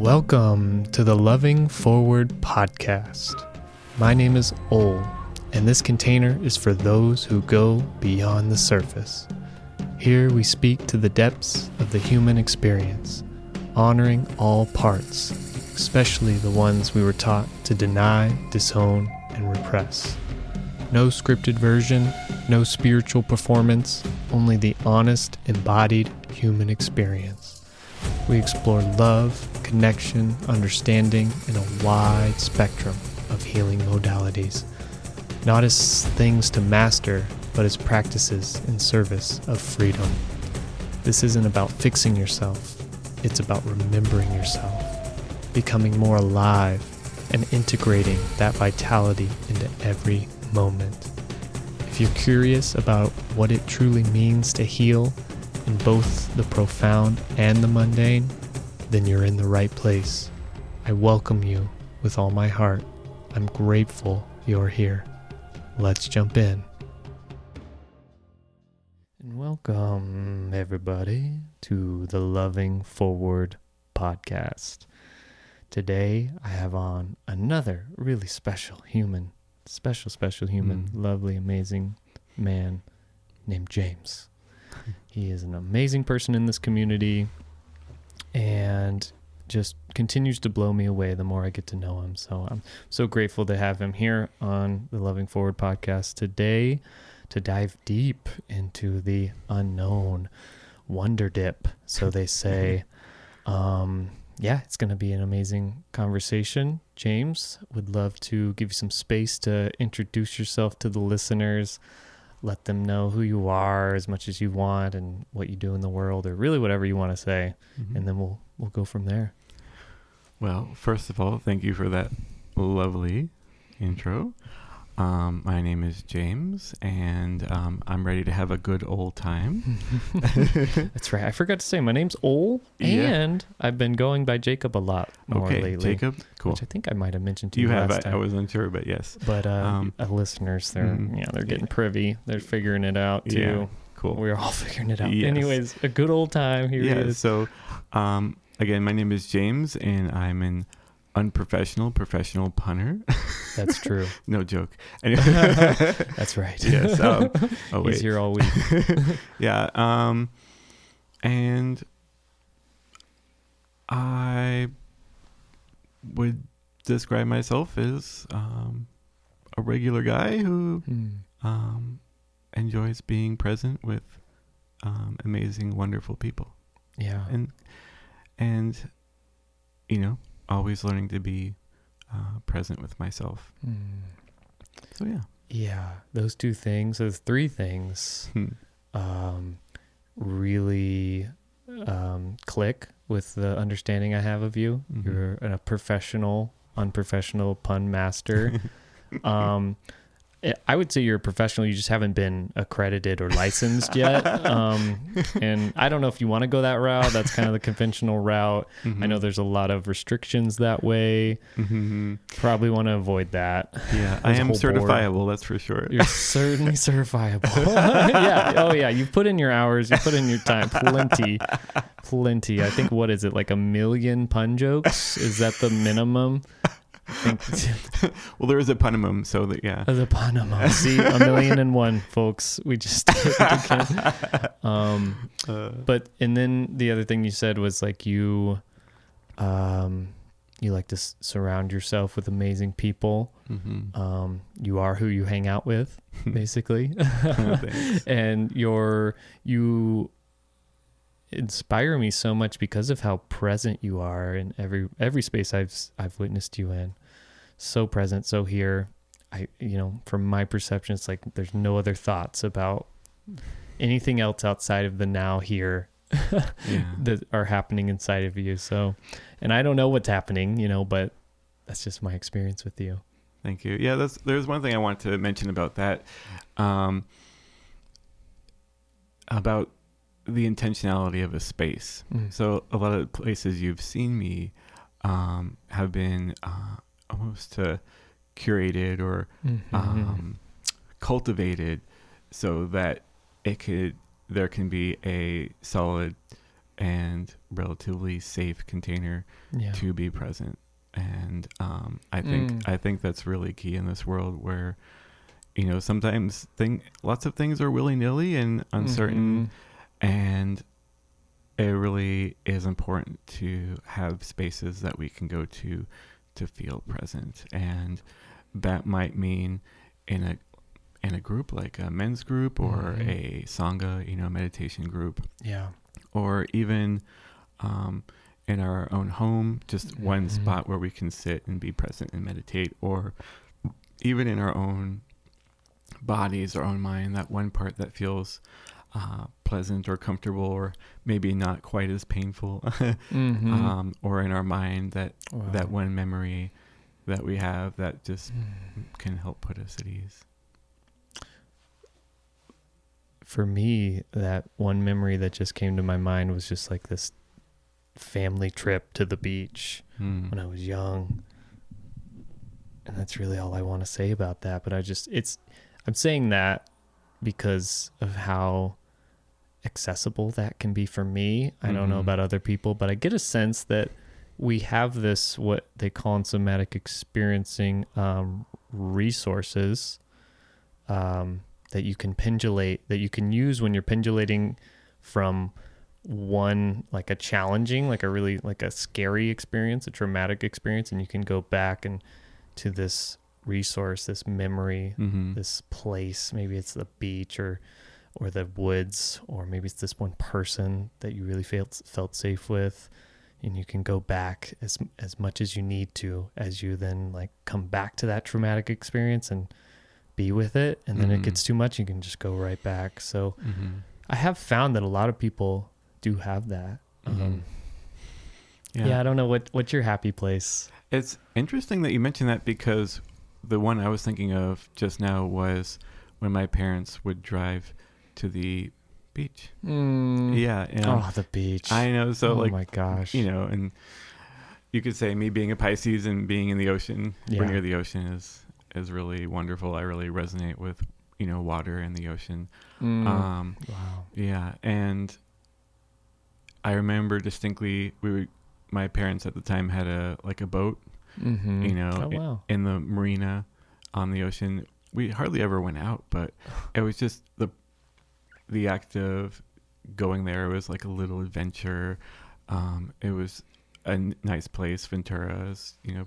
Welcome to the Loving Forward podcast. My name is Ol, and this container is for those who go beyond the surface. Here we speak to the depths of the human experience, honoring all parts, especially the ones we were taught to deny, disown, and repress. No scripted version, no spiritual performance, only the honest, embodied human experience. We explore love, connection, understanding in a wide spectrum of healing modalities, not as things to master, but as practices in service of freedom. This isn't about fixing yourself, it's about remembering yourself, becoming more alive, and integrating that vitality into every moment. If you're curious about what it truly means to heal in both the profound and the mundane, then you're in the right place. I welcome you with all my heart. I'm grateful you're here. Let's jump in. And welcome, everybody, to the Loving Forward podcast. Today, I have on another really special human, lovely, amazing man named James. He is an amazing person in this community and just continues to blow me away the more I get to know him. So I'm so grateful to have him here on the Loving Forward podcast today to dive deep into the unknown, wonder dip, so they say. It's going to be an amazing conversation. James, would love to give you some space to introduce yourself to the listeners. Let them know who you are as much as you want and what you do in the world, or really whatever you want to say. Mm-hmm. And then we'll go from there. Well, first of all, thank you for that lovely intro. My name is James, and I'm ready to have a good old time. That's right. I forgot to say, my name's Ol, and I've been going by Jacob a lot more lately. Jacob, cool. Which I think I might have mentioned to you last time. I was unsure, but yes. But listeners, they're getting privy. They're figuring it out too. Yeah, cool. We're all figuring it out. Yes. Anyways, a good old time. Here it is. So, again, my name is James, and I'm an unprofessional professional punter. That's true. No joke. Anyway. That's right. Yes. He's here all week. Yeah. And I would describe myself as a regular guy who enjoys being present with amazing, wonderful people. Yeah. And always learning to be present with myself. So those two things, those three things really click with the understanding I have of you. You're a professional, unprofessional pun master. I would say you're a professional. You just haven't been accredited or licensed yet. And I don't know if you want to go that route. That's kind of the conventional route. I know there's a lot of restrictions that way. Probably want to avoid that. Yeah, I am certifiable, that's for sure. You're certainly certifiable. Yeah. Oh, yeah. You've put in your hours. You've put in your time. Plenty. I think, what is it, like 1 million pun jokes? Is that the minimum? Well, there is a punimum, so that the punimum. See, 1,000,001, folks. We just but and then the other thing you said was like you like to surround yourself with amazing people. You are who you hang out with, basically. And you inspire me so much because of how present you are in every space I've witnessed you in. So present, so here. From my perception, it's like there's no other thoughts about anything else outside of the now here that are happening inside of you. So, and I don't know what's happening, but that's just my experience with you. Thank you. Yeah, there's one thing I want to mention about that, about the intentionality of a space. So a lot of places you've seen me have been almost curated or cultivated so that there can be a solid and relatively safe container Yeah. to be present. And I think that's really key in this world where, you know, sometimes lots of things are willy-nilly and uncertain, and it really is important to have spaces that we can go to feel present. And that might mean in a group like a men's group or a sangha, you know, meditation group. Yeah. Or even in our own home, just one spot where we can sit and be present and meditate, or even in our own bodies, our own mind, that one part that feels pleasant or comfortable, or maybe not quite as painful, or in our mind, that one memory that we have that just can help put us at ease. For me, that one memory that just came to my mind was just like this family trip to the beach when I was young. And that's really all I want to say about that. But I'm saying that because of how accessible that can be for me. I don't know about other people, but I get a sense that we have this, what they call in somatic experiencing, resources, that you can pendulate, that you can use when you're pendulating from one, like a challenging, like a really, like a scary experience, a traumatic experience, and you can go back and to this resource, this memory, this place. Maybe it's the beach or the woods, or maybe it's this one person that you really felt safe with, and you can go back as much as you need to, as you then like come back to that traumatic experience and be with it. And then it gets too much, you can just go right back. So I have found that a lot of people do have that. Yeah, I don't know what's your happy place. It's interesting that you mentioned that, because the one I was thinking of just now was when my parents would drive to the beach. Yeah. The beach. I know. So oh my gosh. You know, and you could say me being a Pisces and being in the ocean, or near the ocean, is really wonderful. I really resonate with, you know, water and the ocean. Wow. Yeah. And I remember distinctly, my parents at the time had a boat, you know, in the marina on the ocean. We hardly ever went out, but it was just the act of going there was like a little adventure. It was a nice place. Ventura's, you know,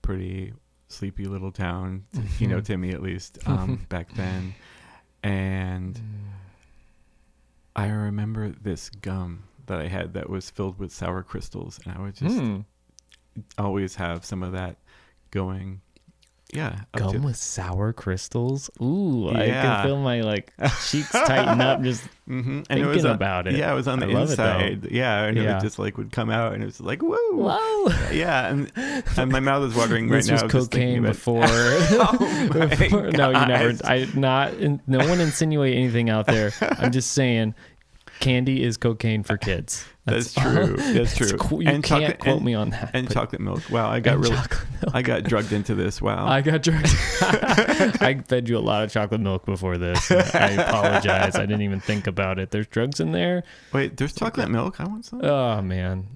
pretty sleepy little town, you know, to me at least, back then. And I remember this gum that I had that was filled with sour crystals, and I would just always have some of that going. Yeah. Gum with sour crystals. Ooh, yeah. I can feel my like cheeks tighten up just thinking about it. Yeah, it was on the inside. Yeah, and it would just like would come out, and it was like, whoa. Yeah, and my mouth is watering right now. This was cocaine before. Before. No, you never. No one insinuate anything out there. I'm just saying, candy is cocaine for kids. That's true. That's true. Cool. You can't quote me on that. And chocolate milk. Wow, I got drugged into this. Wow. I got drugged. I fed you a lot of chocolate milk before this. I apologize. I didn't even think about it. There's drugs in there. Wait, there's chocolate milk? I want some. Oh, man.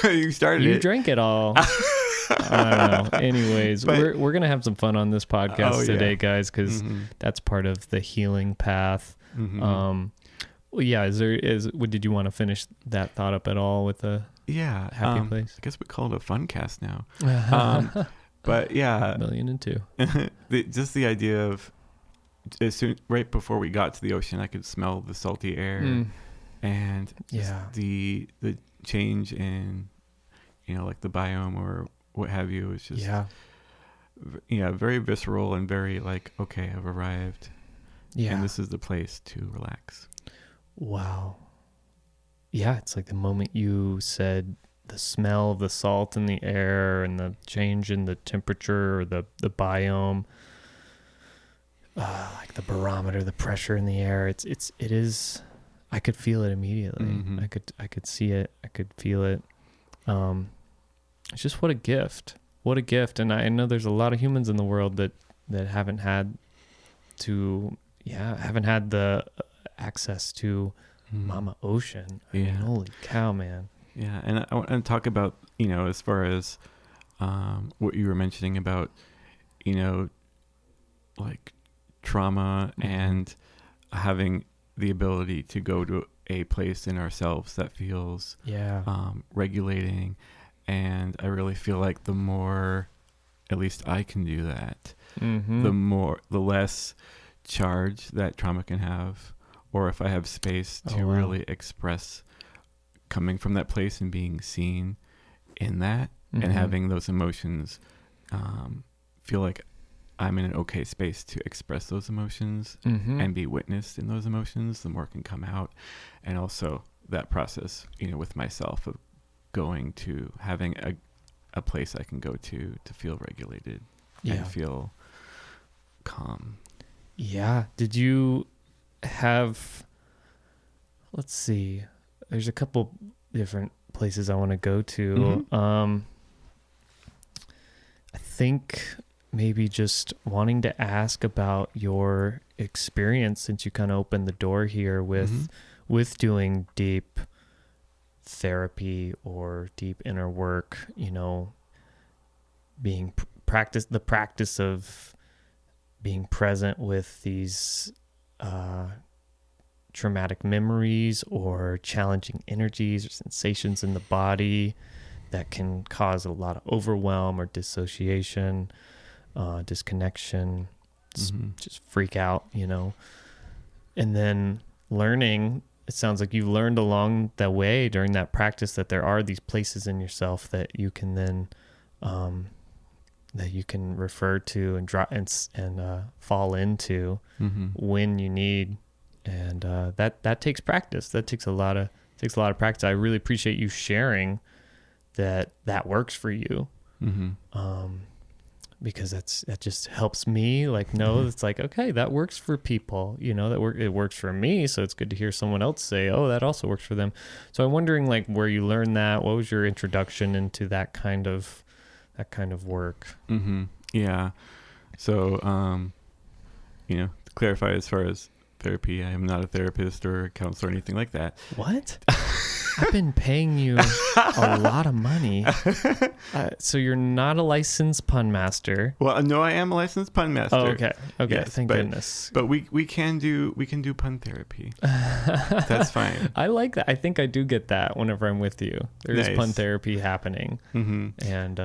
You started You drank it all. I don't know. Anyways, we're going to have some fun on this podcast today, guys, because that's part of the healing path. Well, yeah. Did you want to finish that thought up at all with a happy place? I guess we call it a fun cast now. But yeah, 1,000,002. Just the idea of right before we got to the ocean, I could smell the salty air, and the change in, you know, like the biome or what have you. It's just very visceral and very like, okay, I've arrived, and this is the place to relax. Wow. Yeah, it's like the moment you said the smell of the salt in the air and the change in the temperature or the biome, like the barometer, the pressure in the air. It is. I could feel it immediately. I could see it. I could feel it. It's just what a gift. What a gift. And I know there's a lot of humans in the world that haven't had the access to Mama Ocean. I mean, holy cow, man. Yeah. And I want to talk about, as far as what you were mentioning about, like trauma and having the ability to go to a place in ourselves that feels regulating. And I really feel like the more, at least I can do that, the less charge that trauma can have, or if I have space to really express coming from that place and being seen in that and having those emotions feel like I'm in an okay space to express those emotions and be witnessed in those emotions, the more can come out. And also that process, with myself of going to having a place I can go to feel regulated and feel calm. Yeah. Did you have, let's see, there's a couple different places I want to go to. I think maybe just wanting to ask about your experience, since you kind of opened the door here with doing deep therapy or deep inner work, being the practice of being present with these traumatic memories or challenging energies or sensations in the body that can cause a lot of overwhelm or dissociation, disconnection, just freak out, and then learning. It sounds like you've learned along the way during that practice that there are these places in yourself that you can then, that you can refer to and drop and fall into when you need. And that takes practice. That takes a lot of practice. I really appreciate you sharing that works for you. Because that just helps me know it's like, okay, that works for people, it works for me. So it's good to hear someone else say, oh, that also works for them. So I'm wondering where you learned that. What was your introduction into that kind of work? Yeah. So, to clarify, as far as therapy, I am not a therapist or a counselor or anything like that. What? I've been paying you a lot of money. So you're not a licensed pun master. Well, no, I am a licensed pun master. Oh, okay. Yes, thank goodness. But we can do pun therapy. That's fine. I like that. I think I do get that whenever I'm with you. There's pun therapy happening. And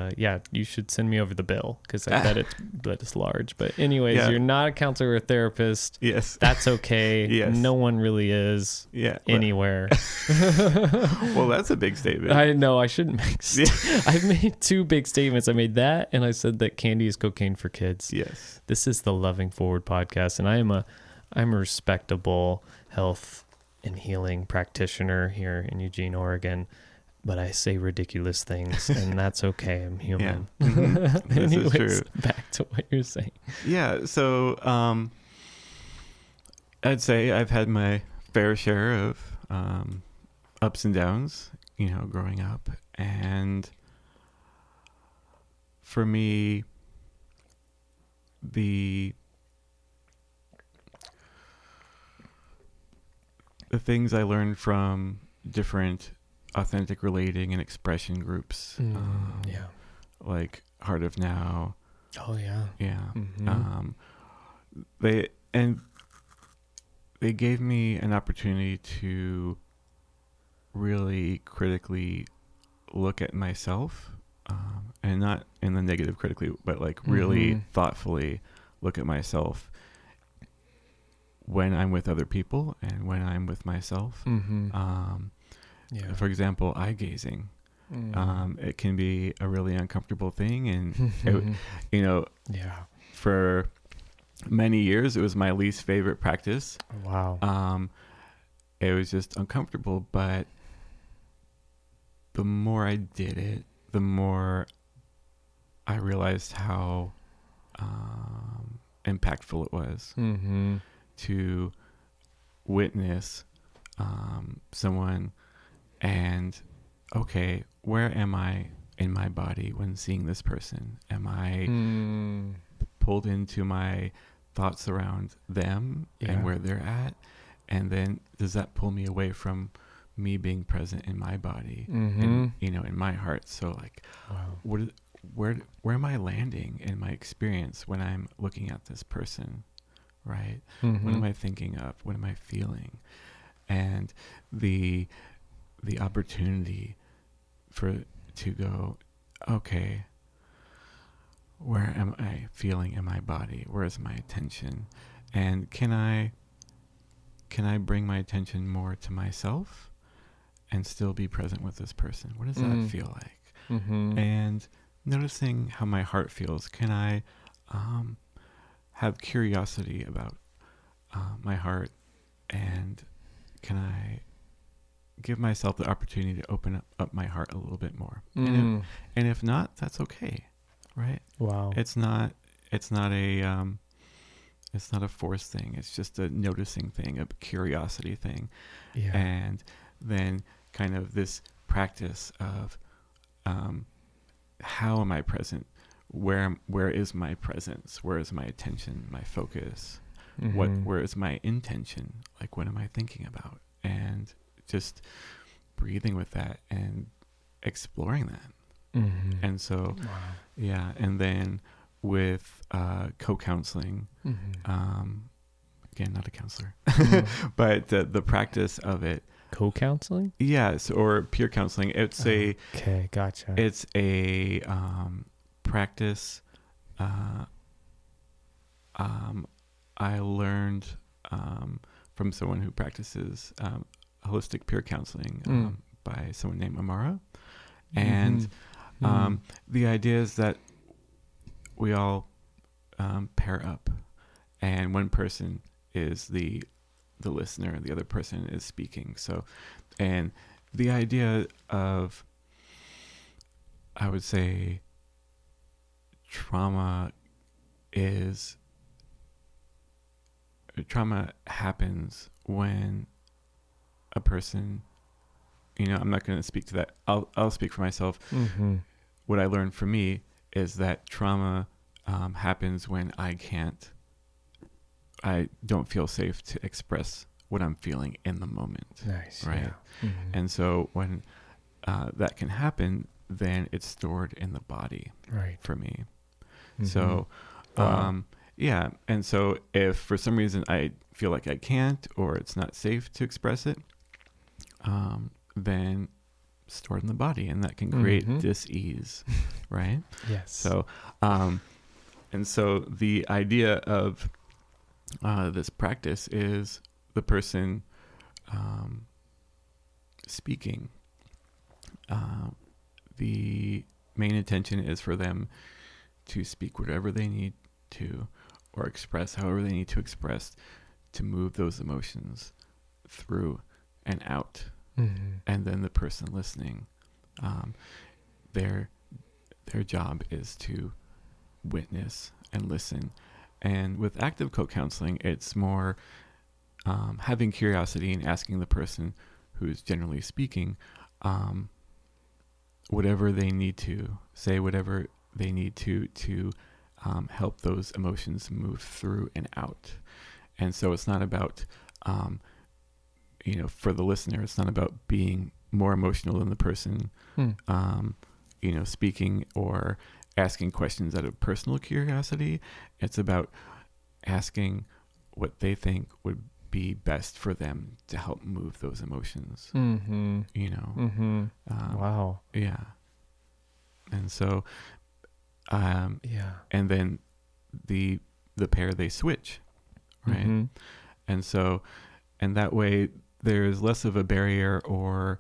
you should send me over the bill, because I bet it's large. But anyways, you're not a counselor or a therapist. Yes. That's okay. Yes. No one really is anywhere. Well, that's a big statement. I know I shouldn't make. I've made two big statements. I made that, and I said that candy is cocaine for kids. Yes. This is the Loving Forward podcast, and I'm a respectable health and healing practitioner here in Eugene, Oregon. But I say ridiculous things, and that's okay. I'm human. Yeah. This Anyways, is true. Back to what you're saying. Yeah. So I'd say I've had my fair share of ups and downs, growing up. And for me, the things I learned from different authentic relating and expression groups, like Heart of Now. Oh yeah. Yeah. They gave me an opportunity to really critically look at myself, and not in the negative critically, but really thoughtfully look at myself when I'm with other people and when I'm with myself. For example, eye gazing. It can be a really uncomfortable thing, and for many years it was my least favorite practice. Wow. It was just uncomfortable, but the more I did it, the more I realized how impactful it was to witness someone and, okay, where am I in my body when seeing this person? Am I pulled into my thoughts around them and where they're at? And then does that pull me away from me being present in my body Mm-hmm. and, in my heart? So like, Wow. where am I landing in my experience when I'm looking at this person, right? Mm-hmm. What am I thinking of? What am I feeling? And the opportunity to go, okay, where am I feeling in my body? Where is my attention? And can I bring my attention more to myself and still be present with this person? What does that feel like? Mm-hmm. And noticing how my heart feels. Can I have curiosity about my heart, and can I give myself the opportunity to open up my heart a little bit more? And if not, that's okay, right? Wow. It's not a forced thing. It's just a noticing thing, a curiosity thing. Yeah. And then kind of this practice of how am I present? Where is my presence? Where is my attention, my focus? Mm-hmm. Where is my intention? Like, what am I thinking about? And just breathing with that and exploring that. Mm-hmm. And so, Wow. yeah. And then with co-counseling, again, not a counselor, but the practice of it. Co-counseling? Yes, or peer counseling. It's okay, gotcha. It's a practice. I learned from someone who practices holistic peer counseling by someone named Amara, and the idea is that we all pair up, and one person is the listener and the other person is speaking. So, and the idea of, I would say, trauma happens when a person, I'm not going to speak to that. I'll speak for myself. What I learned for me is that trauma happens when I don't feel safe to express what I'm feeling in the moment. Nice. Right. Yeah. And so when that can happen, then it's stored in the body. Right. For me. Mm-hmm. So, wow. Yeah. And so if for some reason I feel like I can't, or it's not safe to express it, then stored in the body, and that can create dis-ease. Right. Yes. So, and so the idea of this practice is the person speaking. The main intention is for them to speak whatever they need to, or express however they need to express, to move those emotions through and out. And then the person listening, their job is to witness and listen. And with active co-counseling, it's more having curiosity and asking the person who's generally speaking whatever they need to say, whatever they need to help those emotions move through and out. And so it's not about, for the listener, it's not about being more emotional than the person, speaking or asking questions out of personal curiosity. It's about asking what they think would be best for them to help move those emotions. Wow. Yeah. And so, and then the pair, they switch, right? And so, and that way there's less of a barrier or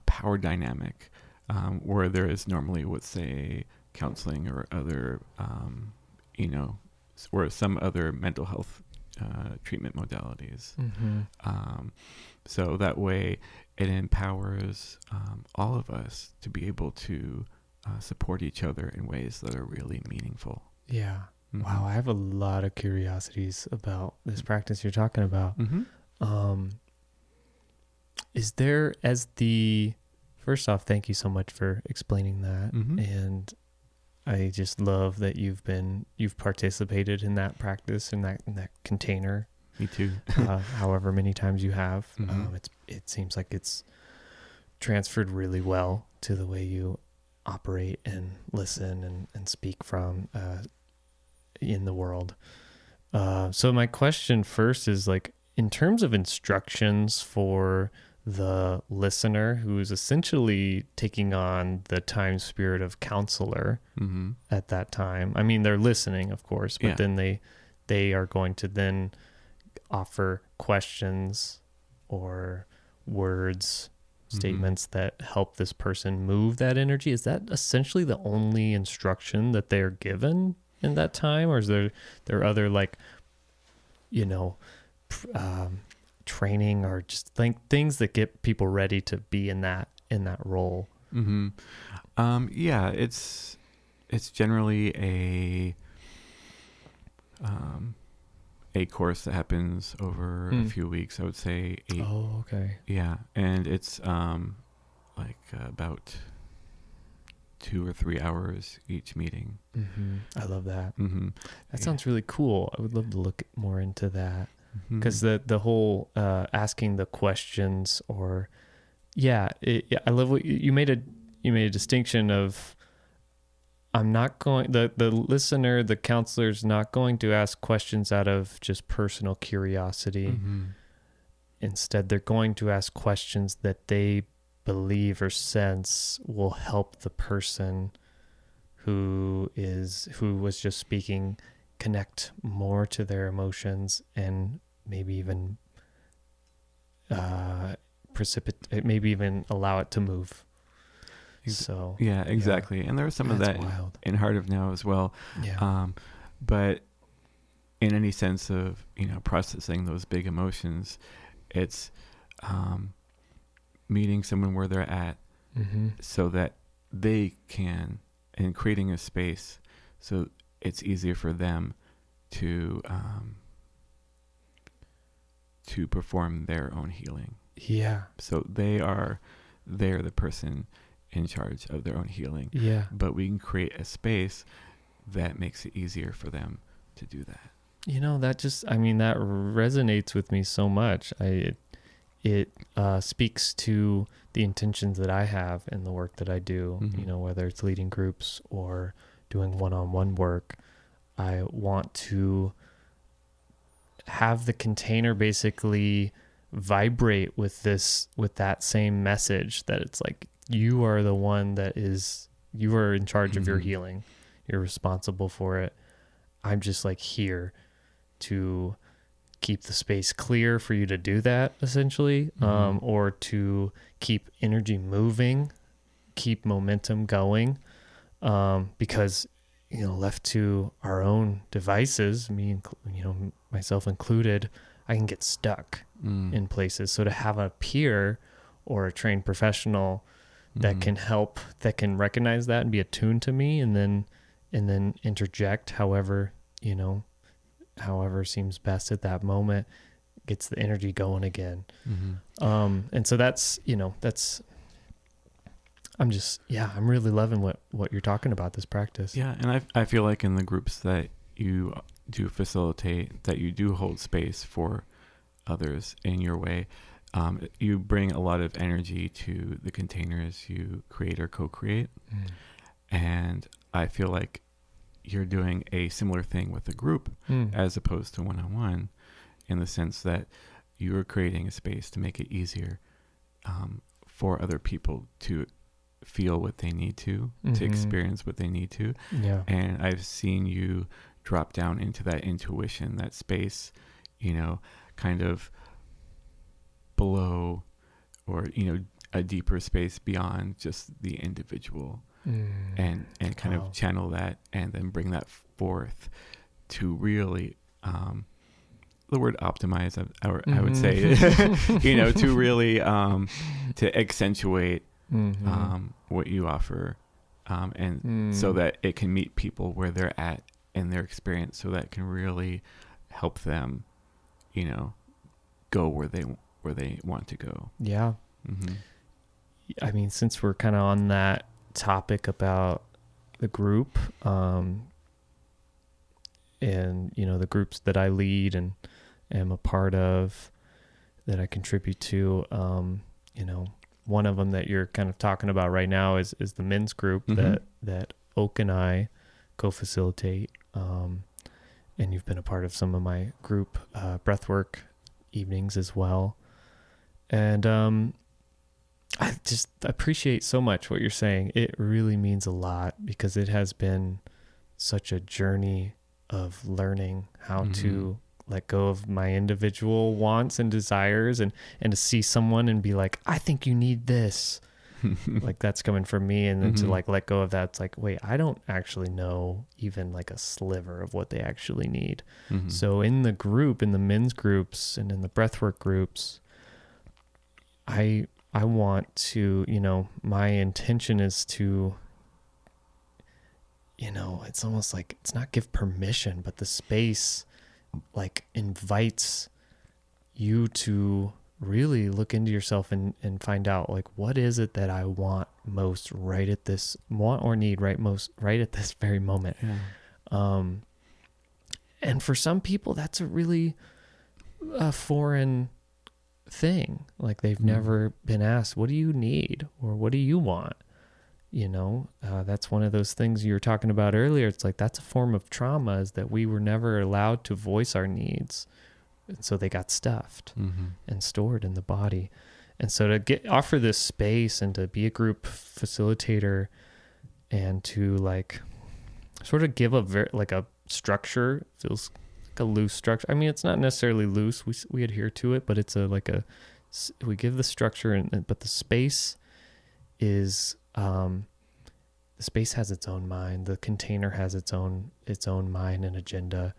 power dynamic where there is normally with, say, counseling or other, or some other mental health treatment modalities. So that way it empowers all of us to be able to support each other in ways that are really meaningful. Yeah. Wow. I have a lot of curiosities about this practice you're talking about. Is there, first off, thank you so much for explaining that. And I just love that you've participated in that practice, in that container Me too. However many times you have. Mm-hmm. It seems like it's transferred really well to the way you operate and listen and speak from in the world. So my question first is, like, in terms of instructions for the listener who is essentially taking on the time spirit of counselor Mm-hmm. at that time. I mean, they're listening, of course, but then they are going to then offer questions or words, statements that help this person move that energy. Is that essentially the only instruction that they are given in that time, or is there other, like, training or just things that get people ready to be in that role? Mm-hmm. Yeah, it's generally a course that happens over a few weeks. I would say 8. Oh, okay. Yeah, and it's about 2 or 3 hours each meeting. I love that. That Yeah. sounds really cool. I would love to look more into that, Mm-hmm. because the whole asking the questions, or I love what you made a distinction of. I'm not going, the listener, the counselor's not going to ask questions out of just personal curiosity. Mm-hmm. Instead, they're going to ask questions that they believe or sense will help the person who was just speaking connect more to their emotions, and maybe even maybe even allow it to move. So yeah, exactly. And there was some of that in Heart of Now as well. Yeah. But in any sense of, processing those big emotions, it's meeting someone where they're at, so that they can, and creating a space so it's easier for them to perform their own healing. Yeah. So they're the person in charge of their own healing. Yeah. But we can create a space that makes it easier for them to do that. That resonates with me so much. It speaks to the intentions that I have in the work that I do, whether it's leading groups or doing one-on-one work. I want to have the container basically vibrate with that same message, that it's like, you are the one you are in charge of your healing. You're responsible for it. I'm just, like, here to keep the space clear for you to do that, essentially, or to keep energy moving, keep momentum going, because, left to our own devices, myself included, I can get stuck in places. So to have a peer or a trained professional that can help, that can recognize that and be attuned to me, and then interject however seems best at that moment, gets the energy going again. And so that's I'm really loving what you're talking about, this practice. Yeah. And I feel like in the groups that you do facilitate, that you do hold space for others in your way, you bring a lot of energy to the containers you create or co-create. And I feel like you're doing a similar thing with a group as opposed to one-on-one, in the sense that you're creating a space to make it easier for other people to feel what they need to experience what they need to. Yeah. And I've seen you drop down into that intuition, that space, kind of below, or, a deeper space beyond just the individual. And kind of channel that, and then bring that forth to really, the word optimize, I would say, to really, to accentuate what you offer, and so that it can meet people where they're at in their experience, so that can really help them, go where they want to go. Yeah. I mean, since we're kind of on that topic about the group, and the groups that I lead and am a part of, that I contribute to. One of them that you're kind of talking about right now is the men's group that Oak and I co-facilitate. And you've been a part of some of my group breathwork evenings as well. And I just appreciate so much what you're saying. It really means a lot, because it has been such a journey of learning how to let go of my individual wants and desires, and to see someone and be like, I think you need this. Like, that's coming from me. And then to like let go of that. It's like, wait, I don't actually know even like a sliver of what they actually need. So in the group, in the men's groups and in the breathwork groups, I want to, my intention is to, it's almost like, it's not give permission, but the space like invites you to really look into yourself and find out, like, what is it that I want most right at this right at this very moment. And for some people, that's a really foreign thing. Like, they've never been asked, what do you need? Or what do you want? That's one of those things you were talking about earlier. It's like, that's a form of trauma, is that we were never allowed to voice our needs. And so they got stuffed and stored in the body. And so to offer this space and to be a group facilitator and to like sort of give a structure, feels like a loose structure. I mean, it's not necessarily loose. We adhere to it, but it's we give the structure, but the space is, the space has its own mind. The container has its own mind and agenda.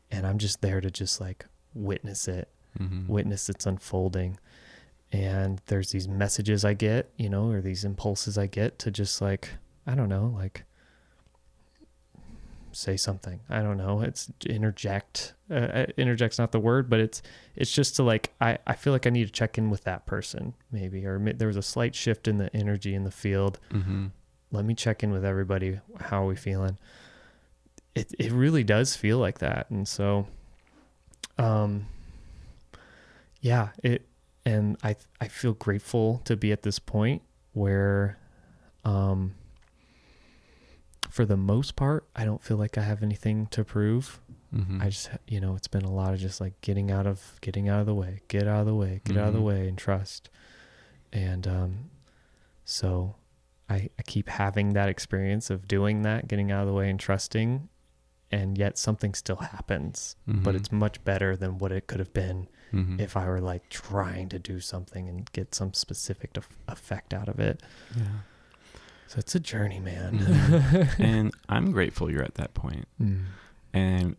And I'm just there to just like witness it, witness its unfolding. And there's these messages I get, or these impulses I get to just like, I don't know, like say something. I don't know. It's interject. Interject's not the word, but it's just to like, I feel like I need to check in with that person maybe, or there was a slight shift in the energy in the field. Let me check in with everybody. How are we feeling? It really does feel like that. And so, and I feel grateful to be at this point where, for the most part, I don't feel like I have anything to prove. I just, it's been a lot of just like getting out of the way, get out of the way and trust. And, so I keep having that experience of doing that, getting out of the way and trusting. And yet something still happens, but it's much better than what it could have been if I were like trying to do something and get some specific effect out of it. Yeah. So it's a journey, man. And I'm grateful you're at that point. And,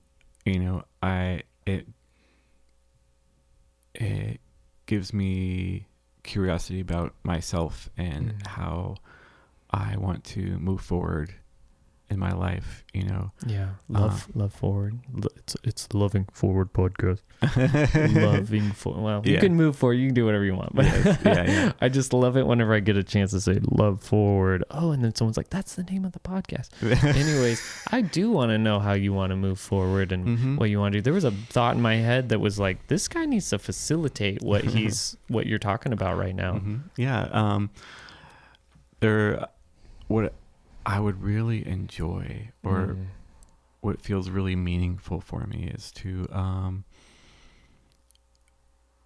it gives me curiosity about myself and how I want to move forward in my life, love forward. It's the Loving Forward podcast. Loving forward. Well, you can move forward, you can do whatever you want, but I just love it whenever I get a chance to say love forward. Oh, and then someone's like, that's the name of the podcast. Anyways, I do want to know how you want to move forward and what you want to do. There was a thought in my head that was like, this guy needs to facilitate what what you're talking about right now. What I would really enjoy, or what feels really meaningful for me, is to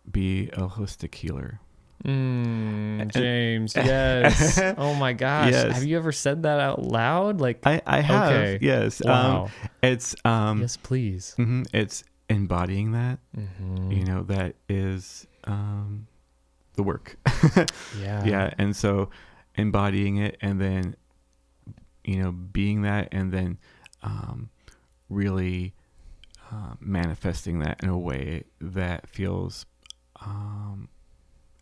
be a holistic healer. James, yes. Oh my gosh. Yes. Have you ever said that out loud? Like, I have. Okay. Yes. Wow. It's yes, please. It's embodying that. That is the work. Yeah. And so embodying it, and then being that, and then really manifesting that in a way that feels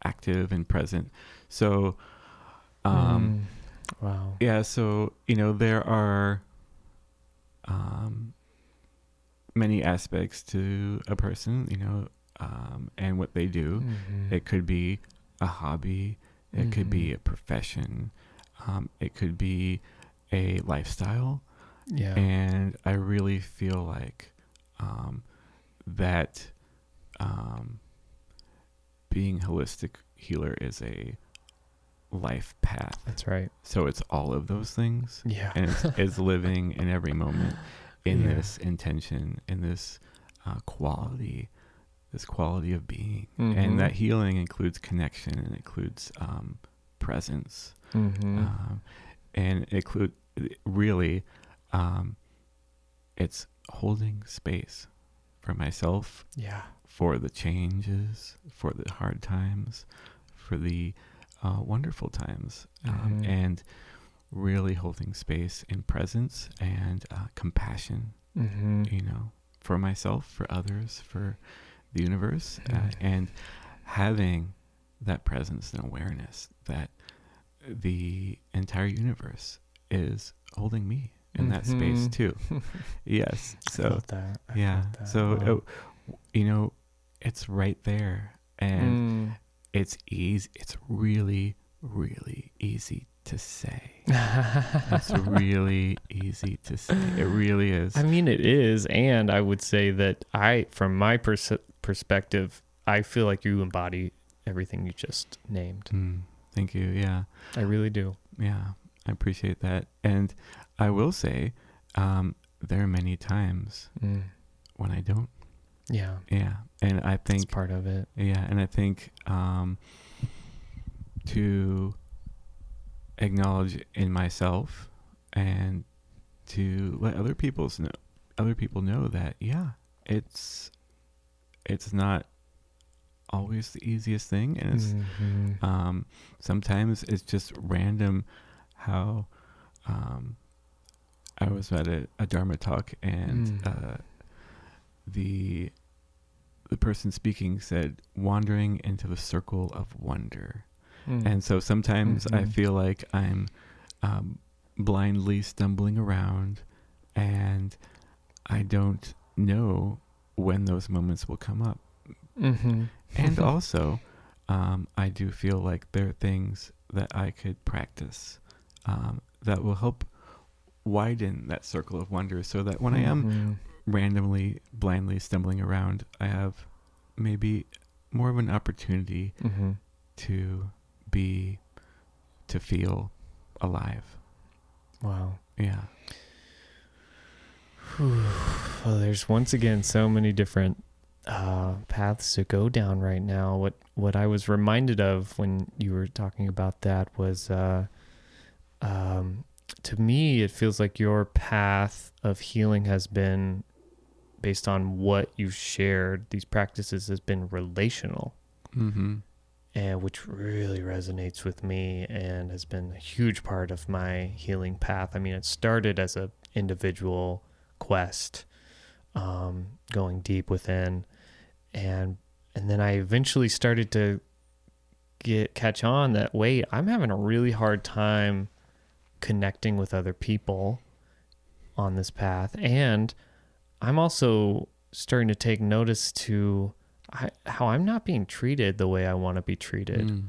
active and present. So wow. Yeah, so there are many aspects to a person, and what they do. It could be a hobby, it could be a profession, it could be a lifestyle. And I really feel like that being holistic healer is a life path. That's right. So it's all of those things. Yeah. And it's living in every moment in Yeah. this intention, in this quality of being. Mm-hmm. And that healing includes connection, and includes presence. Mm-hmm. And include really, it's holding space for myself, Yeah. for the changes, for the hard times, for the wonderful times, Mm-hmm. and really holding space in presence and compassion, Mm-hmm. for myself, for others, for the universe, and having that presence and awareness that the entire universe is holding me in that space too. Yes. So I felt that. I yeah. felt that. So Wow. it's right there, and it's easy. It's really, really easy to say. It's really easy to say. It really is. I mean, it is. And I would say that from my perspective, I feel like you embody everything you just named. Thank you. Yeah. I really do. Yeah. I appreciate that. And I will say, there are many times when I don't. Yeah. Yeah. And I think that's part of it. Yeah. And I think, to acknowledge in myself and to let other people know that, yeah, it's not always the easiest thing. And it's, sometimes it's just random how, I was at a Dharma talk, and the person speaking said, wandering into the circle of wonder. And so sometimes I feel like I'm blindly stumbling around, and I don't know when those moments will come up. And also, I do feel like there are things that I could practice that will help widen that circle of wonder, so that when I am randomly, blindly stumbling around, I have maybe more of an opportunity to feel alive. Wow. Yeah. Well, there's once again so many different paths to go down right now. What I was reminded of when you were talking about that was, to me, it feels like your path of healing has been based on what you shared. These practices has been relational. And which really resonates with me and has been a huge part of my healing path. I mean, it started as a individual quest, going deep within, and then I eventually started to catch on that, wait, I'm having a really hard time connecting with other people on this path, and I'm also starting to take notice to how I'm not being treated the way I want to be treated,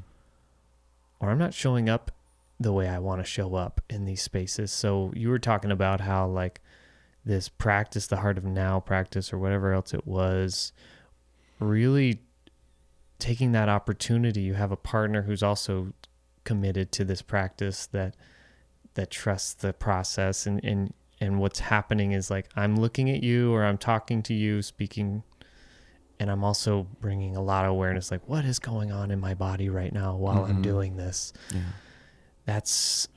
or I'm not showing up the way I want to show up in these spaces. So you were talking about how, like, this practice, the Heart of Now practice, or whatever else it was, really taking that opportunity. You have a partner who's also committed to this practice, that trusts the process, and what's happening is, like, I'm looking at you, or I'm talking to you, speaking, and I'm also bringing a lot of awareness, like, what is going on in my body right now while I'm doing this? Yeah. That's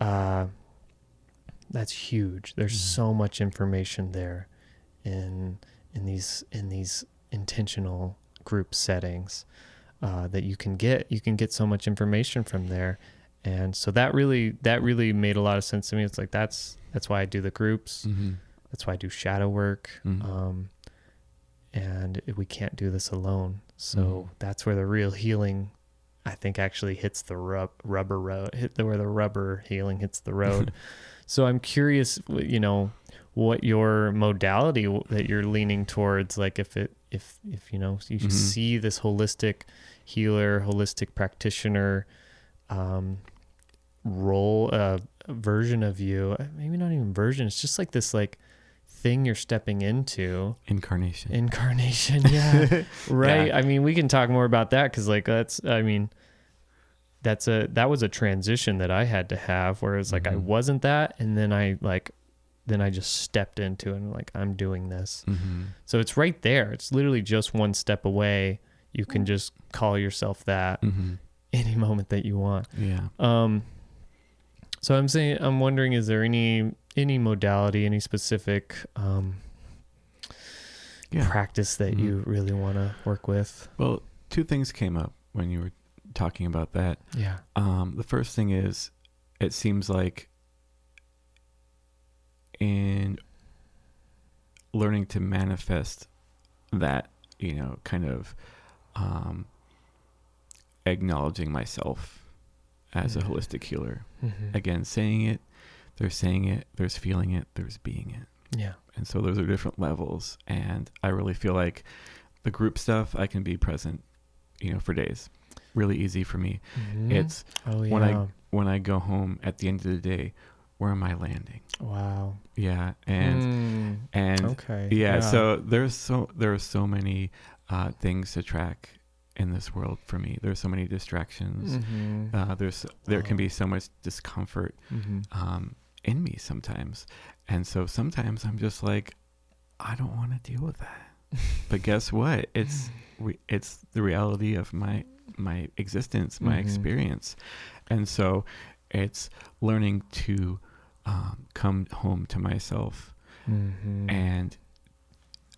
huge. There's so much information there in these intentional group settings, that you can get so much information from there. And so that really made a lot of sense to me. It's like, that's why I do the groups. That's why I do shadow work. And we can't do this alone. So that's where the real healing, I think, actually hits the rubber road, where the rubber healing hits the road. So I'm curious, what your modality that you're leaning towards, like, if you see this holistic healer, holistic practitioner, role, version of you, maybe not even version, it's just like this, like, thing you're stepping into. Incarnation. Yeah. Right. Yeah. I mean, we can talk more about that, because like that was a transition that I had to have, where it's like I wasn't that, and then I just stepped into it and like, I'm doing this. So it's right there. It's literally just one step away. You can just call yourself that any moment that you want. Yeah. So I'm wondering, is there any modality, any specific practice that you really want to work with? Well, two things came up when you were talking about that. Yeah. The first thing is, it seems like in learning to manifest that, kind of acknowledging myself as a holistic healer. Again, saying it, there's feeling it, there's being it. Yeah. And so those are different levels. And I really feel like the group stuff, I can be present, for days. Really easy for me. It's when I go home at the end of the day, where am I landing? Wow. Yeah. And okay. Yeah. So there are so many things to track in this world for me. There's so many distractions. There can be so much discomfort in me sometimes. And so sometimes I'm just like, I don't want to deal with that. But guess what? It's the reality of my existence, my experience. And so it's learning to come home to myself and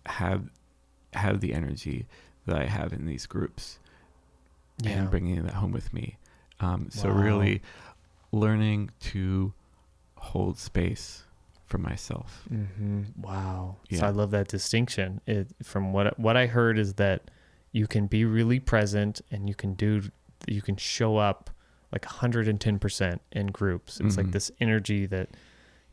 have the energy that I have in these groups and bringing that home with me. So really learning to hold space for myself. Wow. Yeah. So I love that distinction. From what I heard is that you can be really present, and you can show up like 110% in groups. It's like this energy that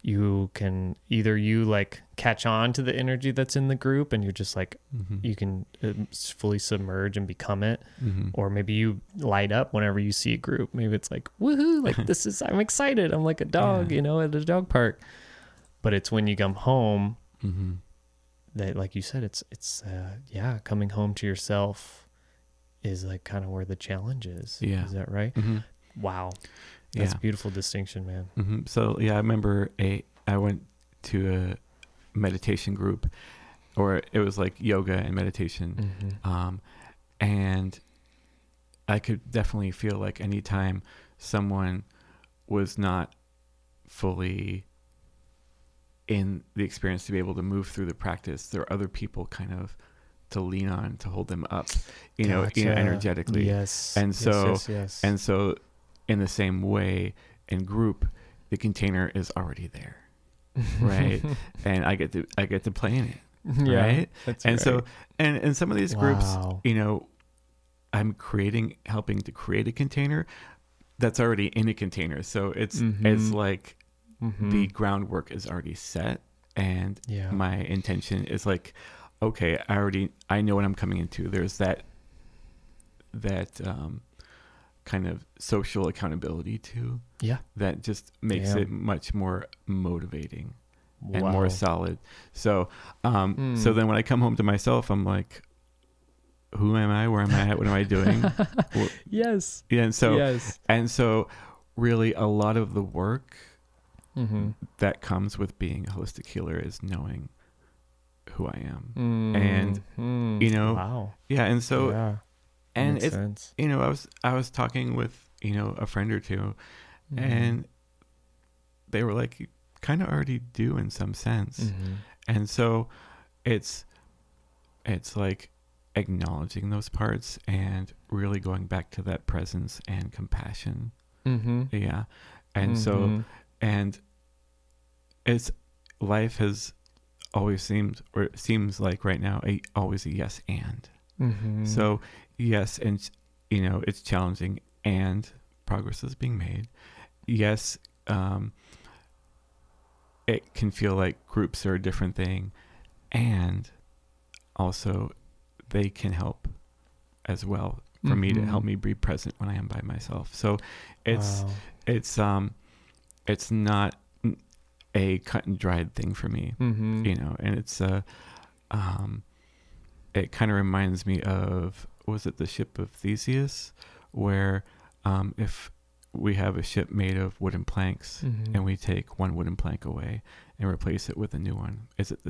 you can either like catch on to the energy that's in the group, and you're just like, you can fully submerge and become it. Or maybe you light up whenever you see a group. Maybe it's like, woohoo, like I'm excited. I'm like a dog, at a dog park. But it's when you come home that, like you said, it's coming home to yourself is like kind of where the challenge is. Yeah. Is that right? Wow. That's a beautiful distinction, man. So I remember I went to a meditation group, or it was like yoga and meditation. And I could definitely feel like anytime someone was not fully in the experience to be able to move through the practice, there are other people kind of to lean on, to hold them up, energetically. Yes. And so, yes. and so in the same way, in group, the container is already there. Right. And I get to play in it. Right. That's and right. so, and in some of these groups, Wow. I'm helping to create a container that's already in a container. So it's like the groundwork is already set, and my intention is like, okay, I know what I'm coming into. There's that kind of social accountability too. Yeah. That just makes it much more motivating and more solid. So, so then when I come home to myself, I'm like, who am I? Where am I at? What am I doing? Yes. Yeah. And so really a lot of the work that comes with being a holistic healer is knowing who I am. And, wow. Yeah. And so, and it's, sense. I was talking with, a friend or two, and they were like, you kind of already do in some sense. And so it's like acknowledging those parts and really going back to that presence and compassion. Yeah. And so, and life has always seems like right now, always a yes and. So yes, and it's challenging, and progress is being made. Yes, it can feel like groups are a different thing, and also they can help as well for me to help me be present when I am by myself. So it's not a cut and dried thing for me, you know, and it's it kind of reminds me of, was it the ship of Theseus, where if we have a ship made of wooden planks and we take one wooden plank away and replace it with a new one, is it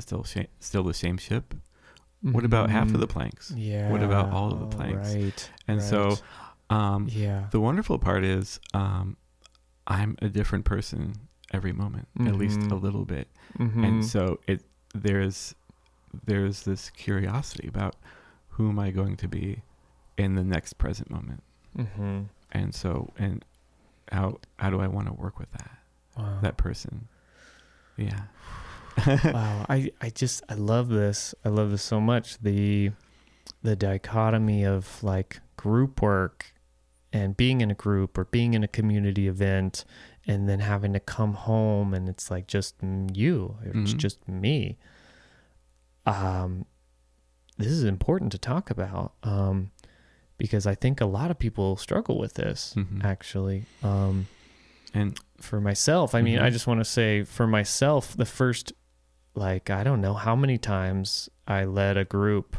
still the same ship? What about half of the planks? Yeah. What about all of the planks? Right. And so the wonderful part is I'm a different person every moment, at least a little bit. And so there's this curiosity about who am I going to be in the next present moment. And so, and how do I want to work with that person? Yeah. Wow. I love this. I love this so much. The dichotomy of like group work and being in a group or being in a community event and then having to come home and it's like just you, it's just me. This is important to talk about, because I think a lot of people struggle with this actually. And for myself, I mean, I just want to say for myself, the first, like, I don't know how many times I led a group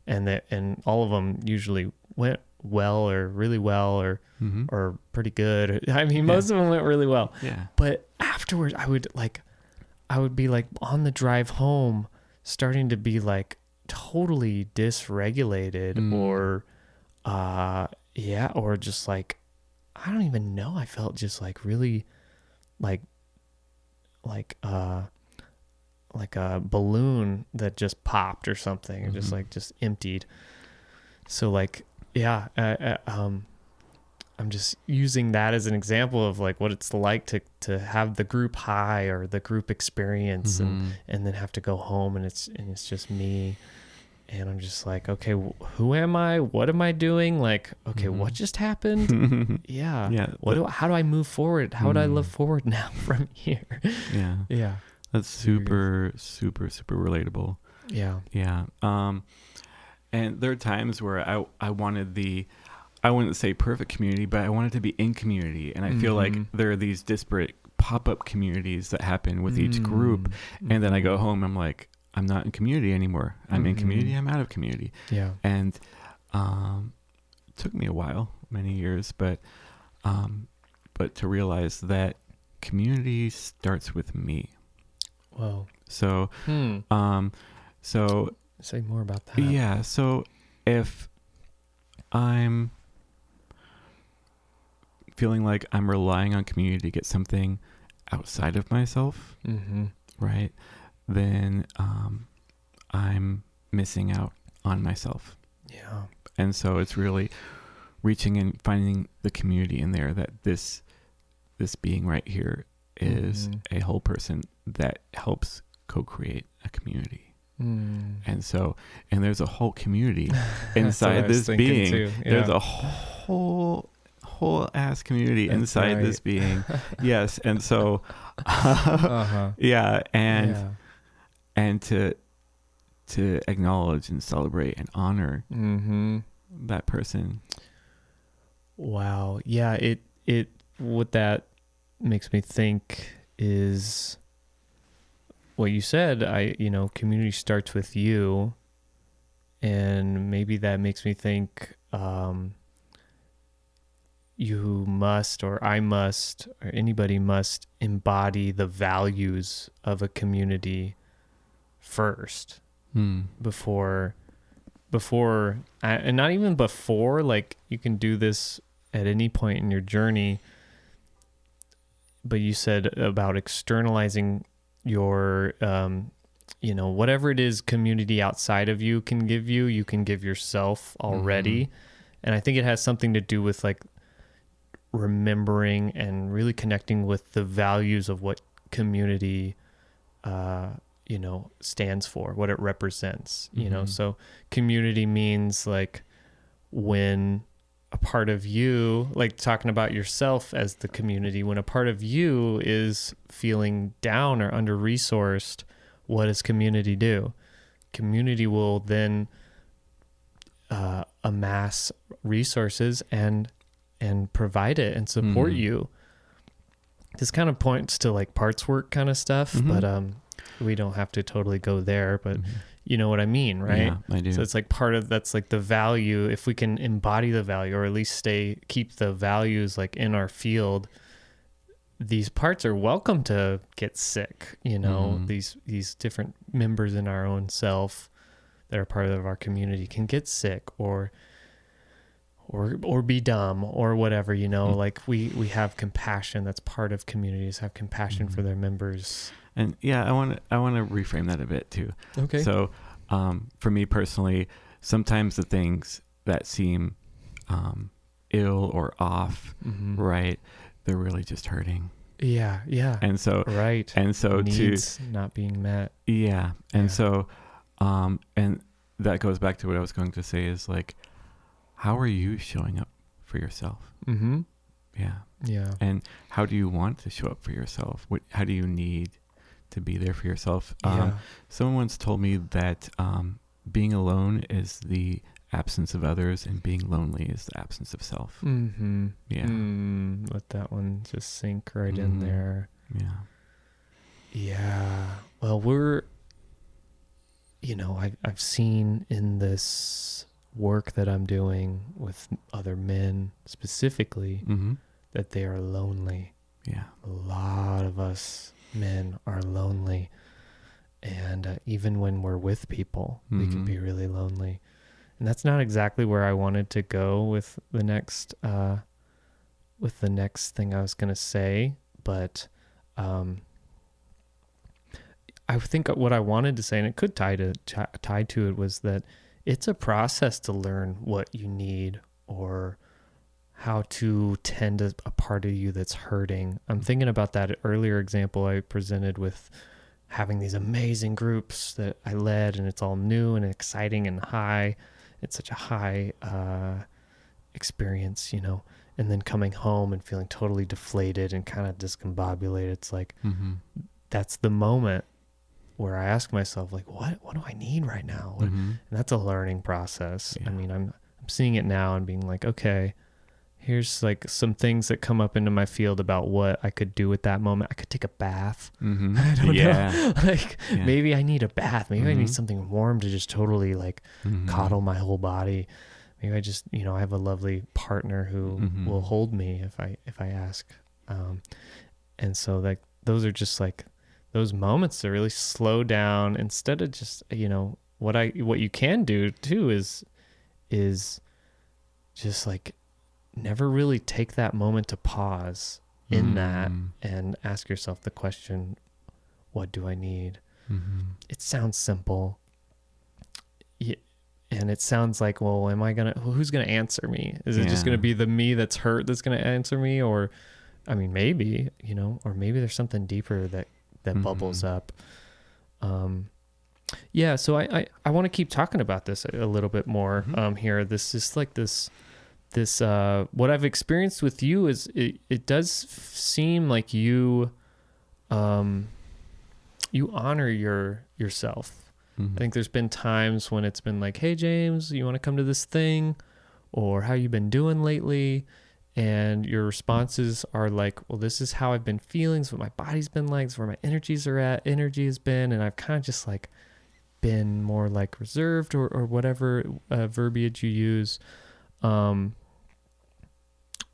and all of them usually went well or really well or pretty good. I mean, most of them went really well. Yeah. But afterwards I would be like on the drive home starting to be like totally dysregulated or or just like, I don't even know. I felt just like really like a balloon that just popped or something, just emptied. So like, I'm just using that as an example of like what it's like to have the group high or the group experience and then have to go home and it's just me. And I'm just like, okay, who am I? What am I doing? Like, okay, what just happened? Yeah. How do I move forward? How do I live forward now from here? Yeah. That's super, super, super relatable. Yeah. Yeah. And there are times where I wanted I wouldn't say perfect community, but I wanted to be in community. And I feel like there are these disparate pop-up communities that happen with each group. And then I go home, I'm like, I'm not in community anymore. I'm in community. I'm out of community. Yeah. And it took me a while, many years, but to realize that community starts with me. Whoa. So, so say more about that. Yeah. So if I'm feeling like I'm relying on community to get something outside of myself, right? Then I'm missing out on myself. Yeah. And so it's really reaching and finding the community in there, that this being right here is a whole person that helps co-create a community. And so, and there's a whole community inside this being. Yeah. There's a whole ass community inside this being. Yes. And so, and to acknowledge and celebrate and honor that person. Wow. Yeah. It what that makes me think is what you said. Community starts with you, and maybe that makes me think you must, or I must, or anybody must embody the values of a community first before, and not even before, like you can do this at any point in your journey. But you said about externalizing your, whatever it is community outside of you can give you, you can give yourself already. And I think it has something to do with like remembering and really connecting with the values of what community, stands for, what it represents, so community means like when a part of you, like talking about yourself as the community, when a part of you is feeling down or under-resourced, what does community do? Community will then amass resources and provide it and support you. this kind of points to like parts work kind of stuff, but we don't have to totally go there, but you know what I mean, right? Yeah, I do. So it's like that's like the value. If we can embody the value, or at least keep the values like in our field, these parts are welcome to get sick, you know. These different members in our own self that are part of our community can get sick or be dumb or whatever, you know. Like we have compassion. That's part of communities, have compassion for their members. And yeah, I want to reframe that a bit too. Okay. So for me personally, sometimes the things that seem ill or off, right, they're really just hurting. Yeah. And so right. And so needs not being met. Yeah. And so and that goes back to what I was going to say is like, how are you showing up for yourself? Yeah. And how do you want to show up for yourself? How do you need to be there for yourself? Someone once told me that being alone is the absence of others, and being lonely is the absence of self. Yeah. Let that one just sink right in there. Yeah. Well, I've seen in this work that I'm doing with other men specifically that they are lonely. Yeah. A lot of us men are lonely. And even when we're with people, we can be really lonely. And that's not exactly where I wanted to go with the next thing I was going to say. But I think what I wanted to say, and it could tie to it, was that it's a process to learn what you need or how to tend to a part of you that's hurting. I'm thinking about that earlier example I presented with having these amazing groups that I led, and it's all new and exciting and high. It's such a high experience, you know, and then coming home and feeling totally deflated and kind of discombobulated. It's like, that's the moment where I ask myself, like, what do I need right now? And that's a learning process. Yeah. I mean, I'm seeing it now and being like, okay, here's like some things that come up into my field about what I could do at that moment. I could take a bath. I don't know. Like maybe I need a bath. Maybe I need something warm to just totally like coddle my whole body. Maybe I just, you know, I have a lovely partner who will hold me if I ask. And so like, those are just like those moments to really slow down instead of just, you know, what you can do too is just like never really take that moment to pause in that and ask yourself the question, what do I need? It sounds simple. And it sounds like, well, who's going to answer me? Is it just going to be the me that's hurt that's going to answer me? Or, I mean, maybe, you know, or maybe there's something deeper that bubbles up. So I want to keep talking about this a little bit more here. This is like this what I've experienced with you is it does seem like you honor yourself. I think there's been times when it's been like, hey James, you want to come to this thing, or how you been doing lately? And your responses are like, well, this is how I've been feeling, this is what my body's been like, this is where my energy has been. And I've kind of just like been more like reserved or whatever verbiage you use. And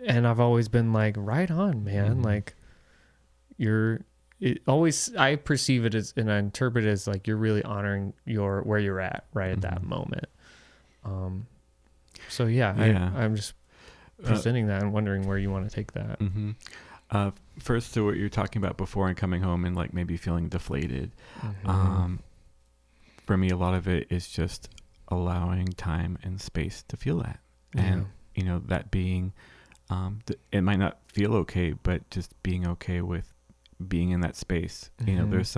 I've always been like, right on, man. Like I perceive it as, and I interpret it as like, you're really honoring where you're at right at that moment. I'm just presenting that and wondering where you want to take that. First to what you're talking about before and coming home and like maybe feeling deflated. For me, a lot of it is just allowing time and space to feel that. And, you know, that being, it might not feel okay, but just being okay with being in that space. You know, there's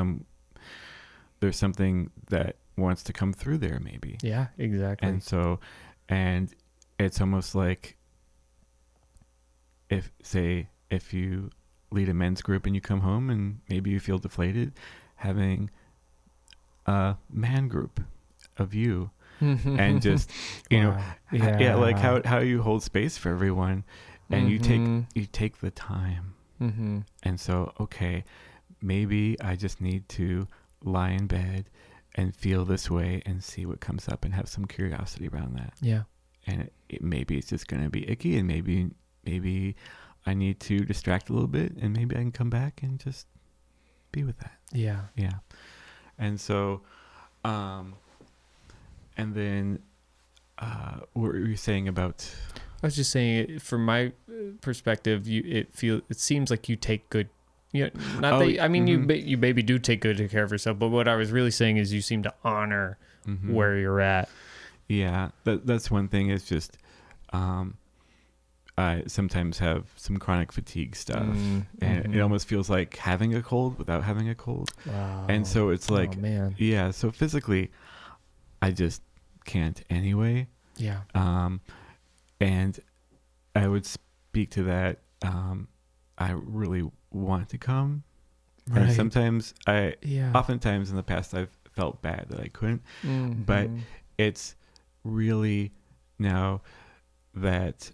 something that wants to come through there maybe. Yeah, exactly. And it's almost like if you lead a men's group and you come home and maybe you feel deflated, having a man group of you and just, you know, like how you hold space for everyone, and you take the time Mm-hmm. And so, okay, maybe I just need to lie in bed and feel this way and see what comes up and have some curiosity around that. Yeah. And maybe it's just going to be icky, and maybe I need to distract a little bit, and maybe I can come back and just be with that. Yeah. Yeah. And so, and then, what were you saying about? I was just saying, from my perspective, it seems like you take good, not that, I mean, mm-hmm. you maybe do take good care of yourself, but what I was really saying is you seem to honor Mm-hmm. where you're at. Yeah, that's one thing. Is just, I sometimes have some chronic fatigue stuff, and it almost feels like having a cold without having a cold. Wow. And so it's like, oh, man. Yeah, so physically, I just can't anyway. Yeah. And I would speak to that. I really want to come. Right. And sometimes Yeah. oftentimes in the past, I've felt bad that I couldn't, but it's really now that,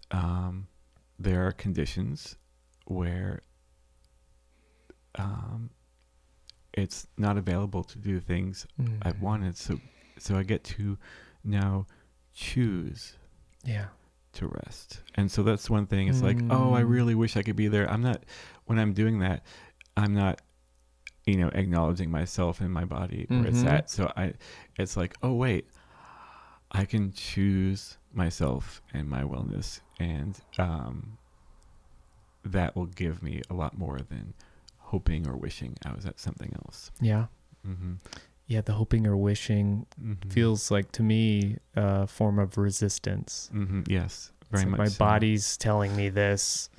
there are conditions where, it's not available to do things I've wanted. So I get to now choose Yeah. to rest. And so that's one thing. It's like, oh, I really wish I could be there. When I'm doing that, I'm not, acknowledging myself and my body where it's at. So it's like, oh, wait, I can choose myself and my wellness. And, that will give me a lot more than hoping or wishing I was at something else. Yeah. Mm-hmm. Yeah. The hoping or wishing feels like, to me, a form of resistance. Mm-hmm. Yes. Very much. My so. body's telling me this,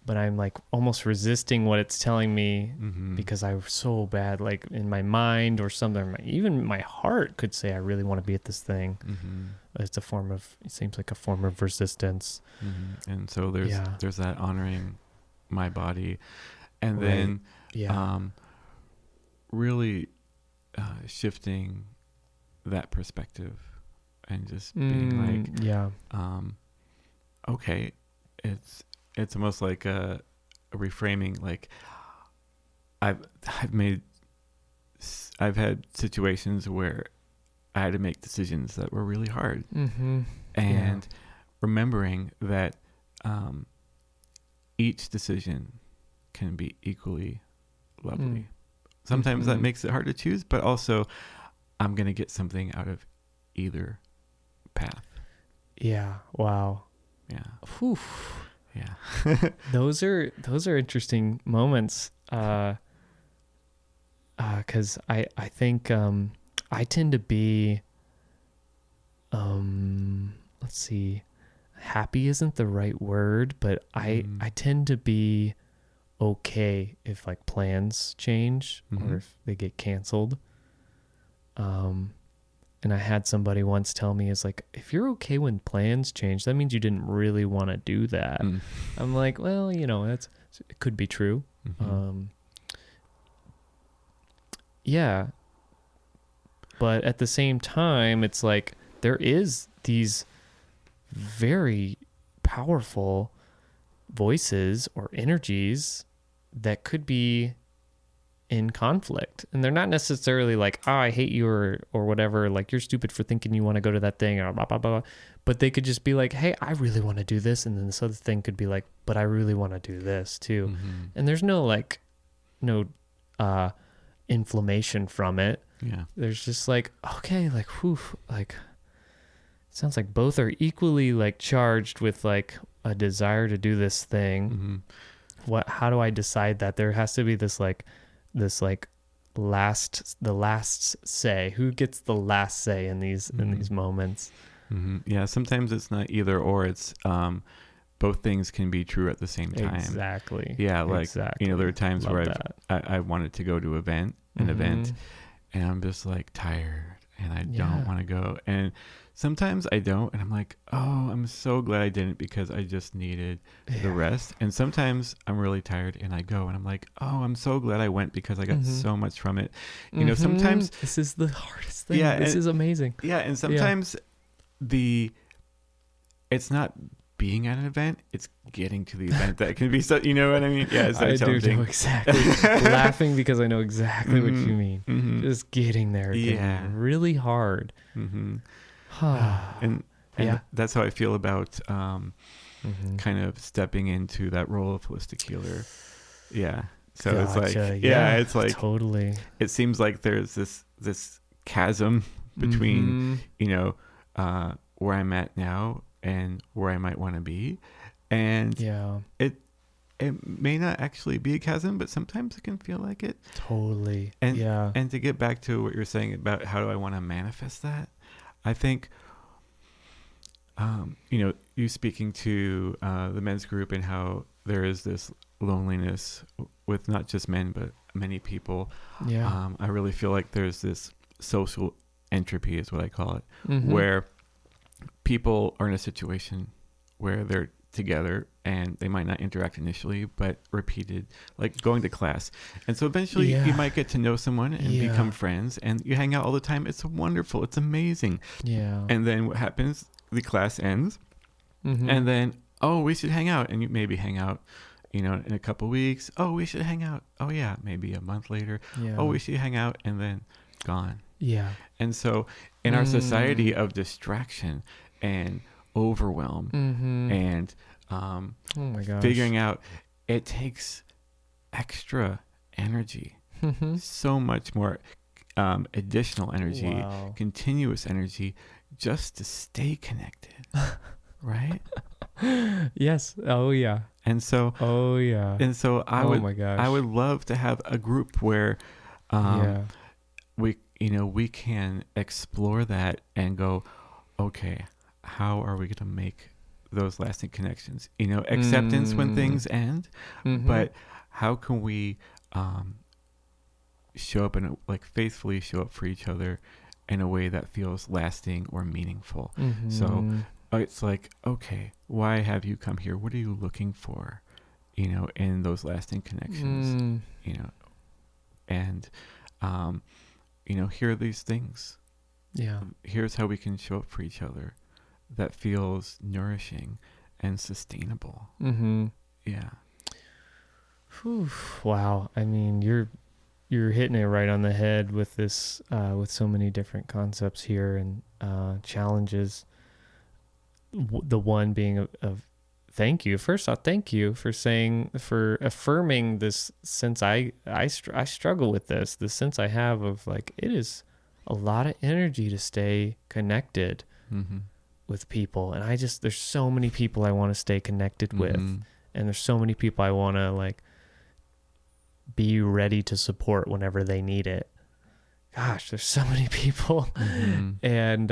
but I'm like almost resisting what it's telling me because I'm so bad, like in my mind or something. Even my heart could say, I really want to be at this thing. It seems like a form of resistance. And so there's that honoring my body, and then really shifting that perspective and just being like, okay, it's almost like a reframing. Like I've had situations where I had to make decisions that were really hard, and remembering that each decision can be equally lovely. Sometimes that makes it hard to choose, but also I'm going to get something out of either path. Yeah. Wow. Yeah. Whew. Yeah. Those are interesting moments. 'Cause I think, I tend to be, let's see, happy isn't the right word, but I tend to be okay if like plans change or if they get canceled. And I had somebody once tell me, it's like, if you're okay when plans change, that means you didn't really want to do that. I'm like, well, it could be true. Yeah. But at the same time, it's like there is these very powerful voices or energies that could be in conflict, and they're not necessarily like, oh, I hate you or whatever, like you're stupid for thinking you want to go to that thing or blah, blah, blah. But they could just be like, hey, I really want to do this, and then this other thing could be like, but I really want to do this too. And there's no inflammation from it. Yeah. There's just like, okay, like, whew, like it sounds like both are equally like charged with like a desire to do this thing. How do I decide that? There has to be this last say. Who gets the last say in these moments? Yeah, sometimes it's not either or. It's both things can be true at the same time. Exactly. Yeah, like there are times where I wanted to go to an event, and I'm just like tired and I don't want to go. And sometimes I don't, and I'm like, oh, I'm so glad I didn't because I just needed the rest. And sometimes I'm really tired and I go, and I'm like, oh, I'm so glad I went because I got so much from it. Sometimes this is the hardest thing. Yeah, this is amazing. Yeah, and sometimes it's not being at an event. It's getting to the event that can be so, you know what I mean? Yeah, it's so I do challenging. know exactly. Laughing because I know exactly what you mean. Mm-hmm. Just getting there can be really hard. Mm-hmm. and Yeah. that's how I feel about kind of stepping into that role of holistic healer. Yeah. So it's like, it's like totally. It seems like there's this chasm between, you know, where I'm at now and where I might want to be. And it may not actually be a chasm, but sometimes it can feel like it. Totally. And to get back to what you're saying about how do I want to manifest that, I think, you know, you speaking to the men's group and how there is this loneliness with not just men, but many people. Yeah. I really feel like there's this social entropy is what I call it, where people are in a situation where they're together and they might not interact initially, but repeated, like going to class. And so eventually you might get to know someone and become friends, and you hang out all the time. It's wonderful. It's amazing. Yeah. And then what happens? The class ends, and then, oh, we should hang out. And you maybe hang out, you know, in a couple weeks. Oh, we should hang out. Oh yeah, maybe a month later. Yeah. Oh, we should hang out, and then gone. Yeah. And so in our society of distraction and overwhelm and oh my gosh, figuring out, it takes extra energy, so much more additional energy, continuous energy, just to stay connected. Right? Yes. Oh yeah. And so I would love to have a group where we can explore that and go, okay, how are we going to make those lasting connections? You know, acceptance when things end, but how can we show up and like faithfully show up for each other in a way that feels lasting or meaningful? So it's like, okay, why have you come here? What are you looking for, you know, in those lasting connections, you know, and, you know, here are these things. Yeah. Here's how we can show up for each other that feels nourishing and sustainable. Yeah. Whew. Wow. I mean, you're hitting it right on the head with this, with so many different concepts here and challenges. The one being of thank you. First off, thank you for affirming this sense. I struggle with this sense I have of like, it is a lot of energy to stay connected with people. And there's so many people I want to stay connected with. And there's so many people I want to like be ready to support whenever they need it. Gosh, there's so many people. And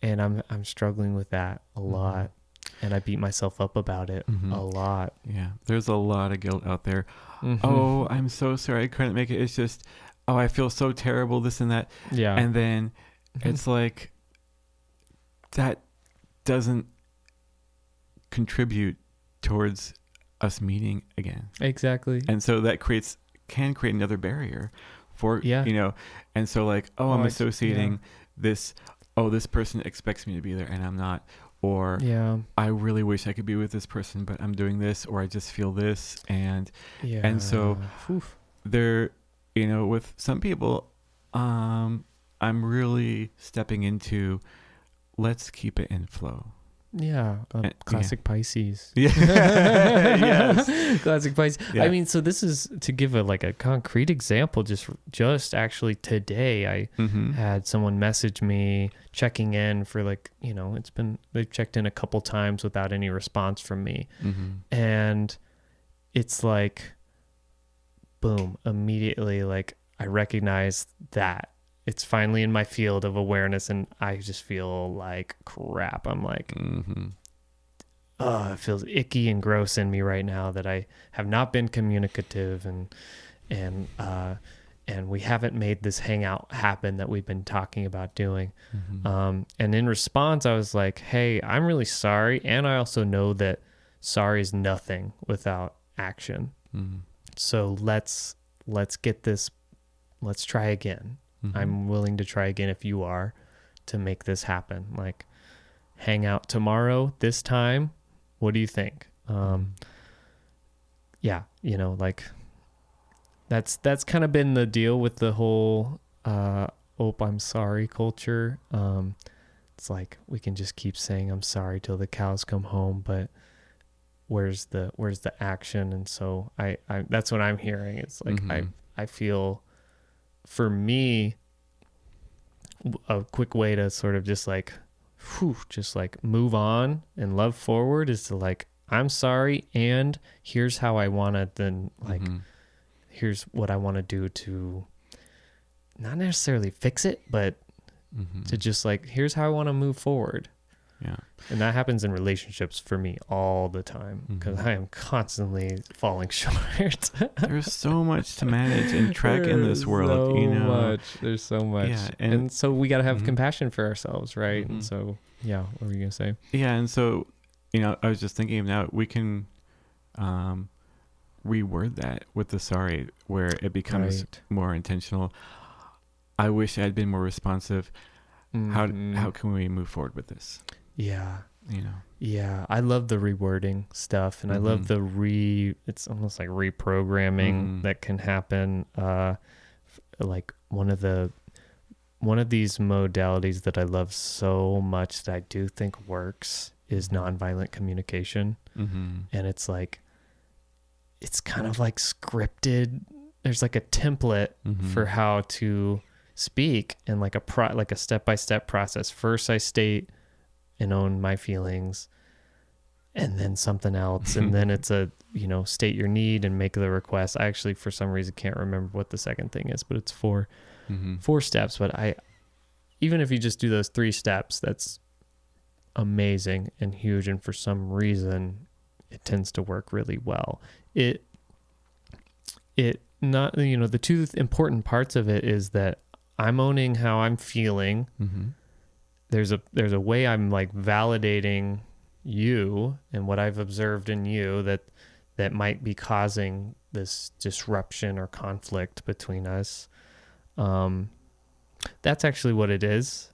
I'm struggling with that a lot. And I beat myself up about it a lot. Yeah. There's a lot of guilt out there. Oh, I'm so sorry I couldn't make it. It's just, oh, I feel so terrible, this and that. Yeah. And then it's like, that doesn't contribute towards us meeting again. Exactly. And so that can create another barrier for, you know, and so like, I'm associating this, this person expects me to be there and I'm not, or I really wish I could be with this person, but I'm doing this, or I just feel this. And so there, you know, with some people, I'm really stepping into, let's keep it in flow. Yeah. Classic Pisces. Yeah. Yes. Classic Pisces. Yeah. I mean, so this is to give a concrete example. Just actually today, I had someone message me checking in for like, you know, they've checked in a couple times without any response from me. And it's like, boom, immediately, like I recognize that it's finally in my field of awareness, and I just feel like crap. I'm like, it feels icky and gross in me right now that I have not been communicative, and we haven't made this hangout happen that we've been talking about doing. And in response, I was like, hey, I'm really sorry. And I also know that sorry is nothing without action. So let's get this, let's try again. I'm willing to try again if you are, to make this happen. Like, hang out tomorrow this time. What do you think? Yeah, you know, like that's kind of been the deal with the whole I'm sorry culture. It's like we can just keep saying I'm sorry till the cows come home, but where's the action? And so I that's what I'm hearing. It's like I feel, for me, a quick way to sort of just like move on and love forward is to like, I'm sorry, and here's how I want to then like here's what I want to do to not necessarily fix it, but to just like, here's how I want to move forward. Yeah. And that happens in relationships for me all the time, because I am constantly falling short. There's so much to manage and track in this world, you know. There's so much. Yeah, and so we got to have compassion for ourselves, right? And so, yeah, what were you going to say? Yeah, and so, you know, I was just thinking now we can reword that with the sorry, where it becomes more intentional. I wish I had been more responsive. How can we move forward with this? Yeah. You know. Yeah, I love the rewording stuff, and I love it's almost like reprogramming that can happen. Like one of these modalities that I love so much that I do think works is nonviolent communication. And it's like, it's kind of like scripted. There's like a template for how to speak, and like a step-by-step process. First I state and own my feelings, and then something else, and then it's state your need and make the request. I actually, for some reason, can't remember what the second thing is, but it's four steps. But even if you just do those 3 steps, that's amazing and huge, and for some reason it tends to work really well. It not, the 2 important parts of it is that I'm owning how I'm feeling. There's a way I'm like validating you and what I've observed in you that might be causing this disruption or conflict between us. That's actually what it is.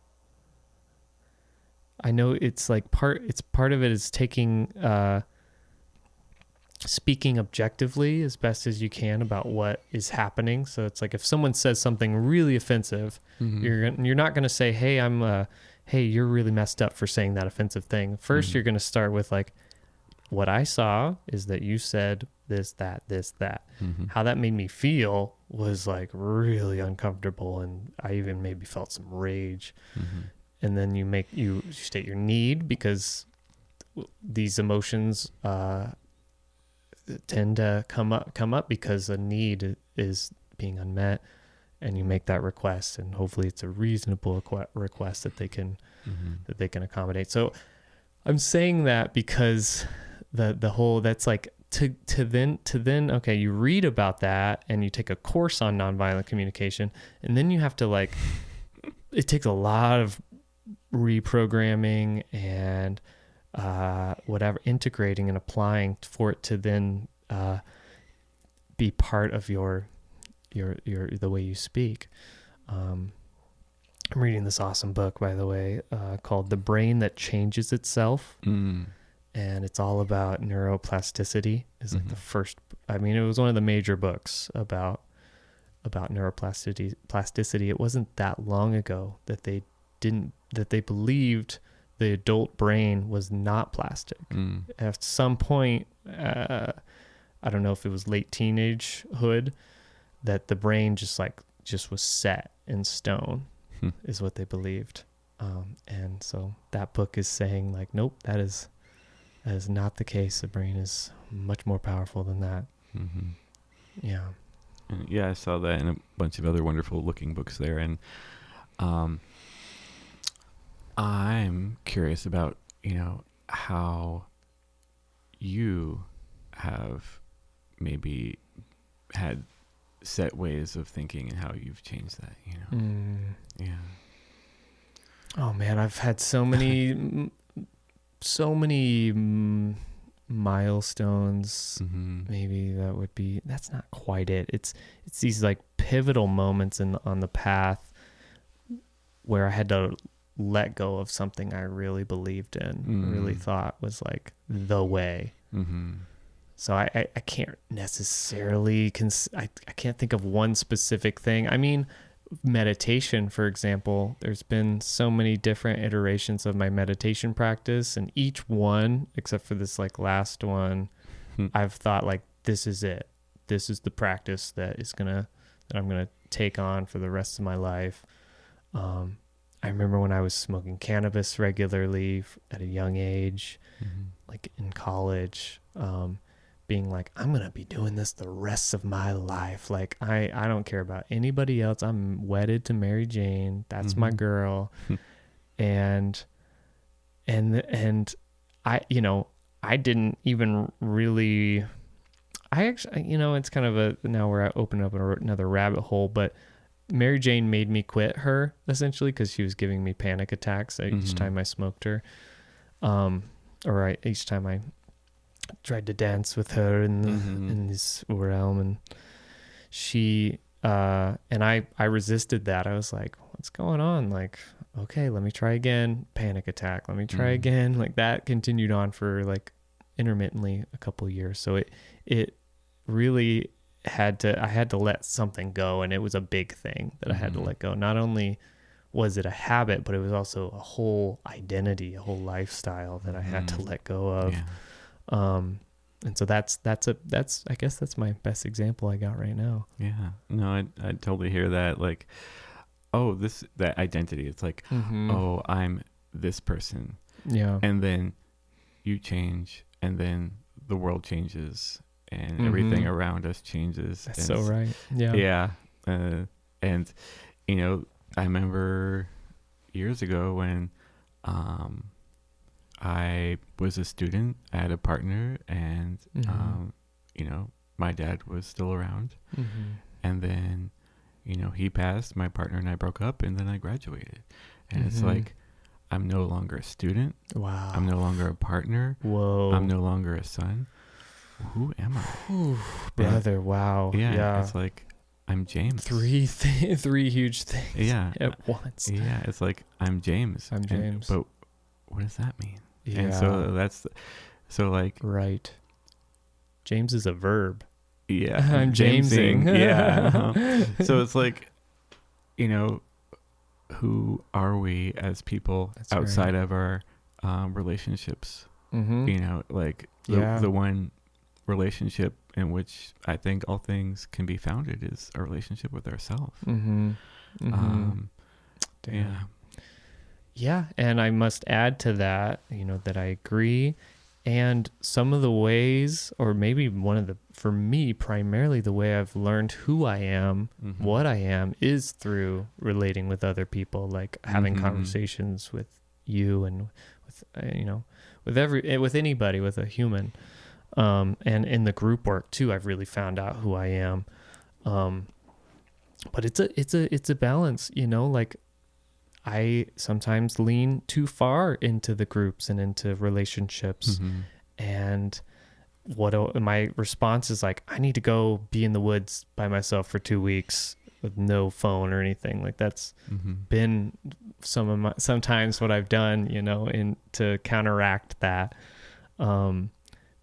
I know it's like part of it is taking speaking objectively as best as you can about what is happening. So it's like, if someone says something really offensive, you're not going to say, hey, you're really messed up for saying that offensive thing. First, you're going to start with like, what I saw is that you said this, that. How that made me feel was like really uncomfortable, and I even maybe felt some rage. And then you state your need, because these emotions tend to come up because a need is being unmet, and you make that request, and hopefully it's a reasonable request that they can accommodate. So I'm saying that because the whole, that's like to then okay, you read about that and you take a course on nonviolent communication, and then you have to like, it takes a lot of reprogramming and whatever, integrating and applying for it to then be part of your the way you speak. I'm reading this awesome book, by the way, called The Brain That Changes Itself. And it's all about neuroplasticity. It's like the first, it was one of the major books about neuroplasticity. It wasn't that long ago that they believed the adult brain was not plastic. At some point, I don't know if it was late teenagehood, that the brain just was set in stone, is what they believed. And so that book is saying like, nope, that is not the case. The brain is much more powerful than that. Yeah. And yeah, I saw that in a bunch of other wonderful looking books there. And I'm curious about, how you have maybe had set ways of thinking and how you've changed that, Yeah. Oh man, I've had so many milestones. Maybe that's not quite it. It's these like pivotal moments on the path where I had to let go of something I really believed in, really thought was like the way. So I can't necessarily, I can't think of one specific thing. I mean, meditation, for example, there's been so many different iterations of my meditation practice, and each one, except for this like last one, I've thought like, this is it. This is the practice that I'm gonna take on for the rest of my life. I remember when I was smoking cannabis regularly at a young age, like in college, being like, I'm going to be doing this the rest of my life. Like, I don't care about anybody else. I'm wedded to Mary Jane. That's my girl. And I, I didn't even really, I actually, it's kind of now we're opening up another rabbit hole, but Mary Jane made me quit her essentially because she was giving me panic attacks each time I smoked her. Each time I tried to dance with her in this realm, and she and I resisted that. I was like, what's going on? Like, okay, let me try again. Panic attack. Let me try again. Like that continued on for like intermittently a couple of years. So it really I had to let something go, and it was a big thing that I had to let go. Not only was it a habit, but it was also a whole identity, a whole lifestyle that I had to let go of. Yeah. And so that's I guess that's my best example I got right now. Yeah. No, I totally hear that. Like, oh, that identity. It's like, oh, I'm this person. Yeah. And then you change, and then the world changes, and everything around us changes. That's so right. Yeah. Yeah. And I remember years ago when I was a student, I had a partner, and my dad was still around. And then he passed, my partner and I broke up, and then I graduated. And it's like, I'm no longer a student. Wow. I'm no longer a partner. Whoa. I'm no longer a son. Who am I? Ooh, brother, wow. Yeah. It's like, I'm James. Three huge things at once. Yeah, it's like, I'm James. I'm James. But what does that mean? Yeah. And so like... Right. James is a verb. Yeah. I'm Jamesing. Yeah. So it's like, who are we as people outside of our relationships? Like the one relationship in which I think all things can be founded is a relationship with ourselves. Yeah, and I must add to that, that I agree. And some of the ways, or maybe for me, primarily the way I've learned who I am, what I am, is through relating with other people, like having conversations with you and with anybody, with a human. And in the group work too, I've really found out who I am. But it's a balance, like I sometimes lean too far into the groups and into relationships. And my response is like, I need to go be in the woods by myself for 2 weeks with no phone or anything. Like that's been sometimes what I've done, to counteract that.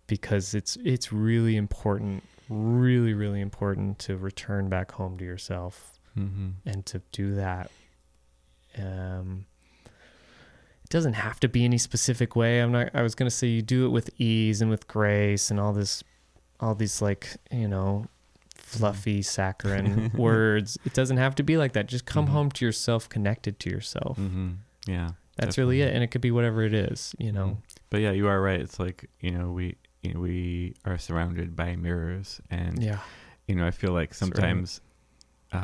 Because it's really important, really, really important to return back home to yourself and to do that. It doesn't have to be any specific way. I was going to say you do it with ease and with grace and all these like, fluffy saccharine words. It doesn't have to be like that. Just come home to yourself, connected to yourself. Yeah. That's really it. And it could be whatever it is, But yeah, you are right. It's like, we are surrounded by mirrors, and, I feel like sometimes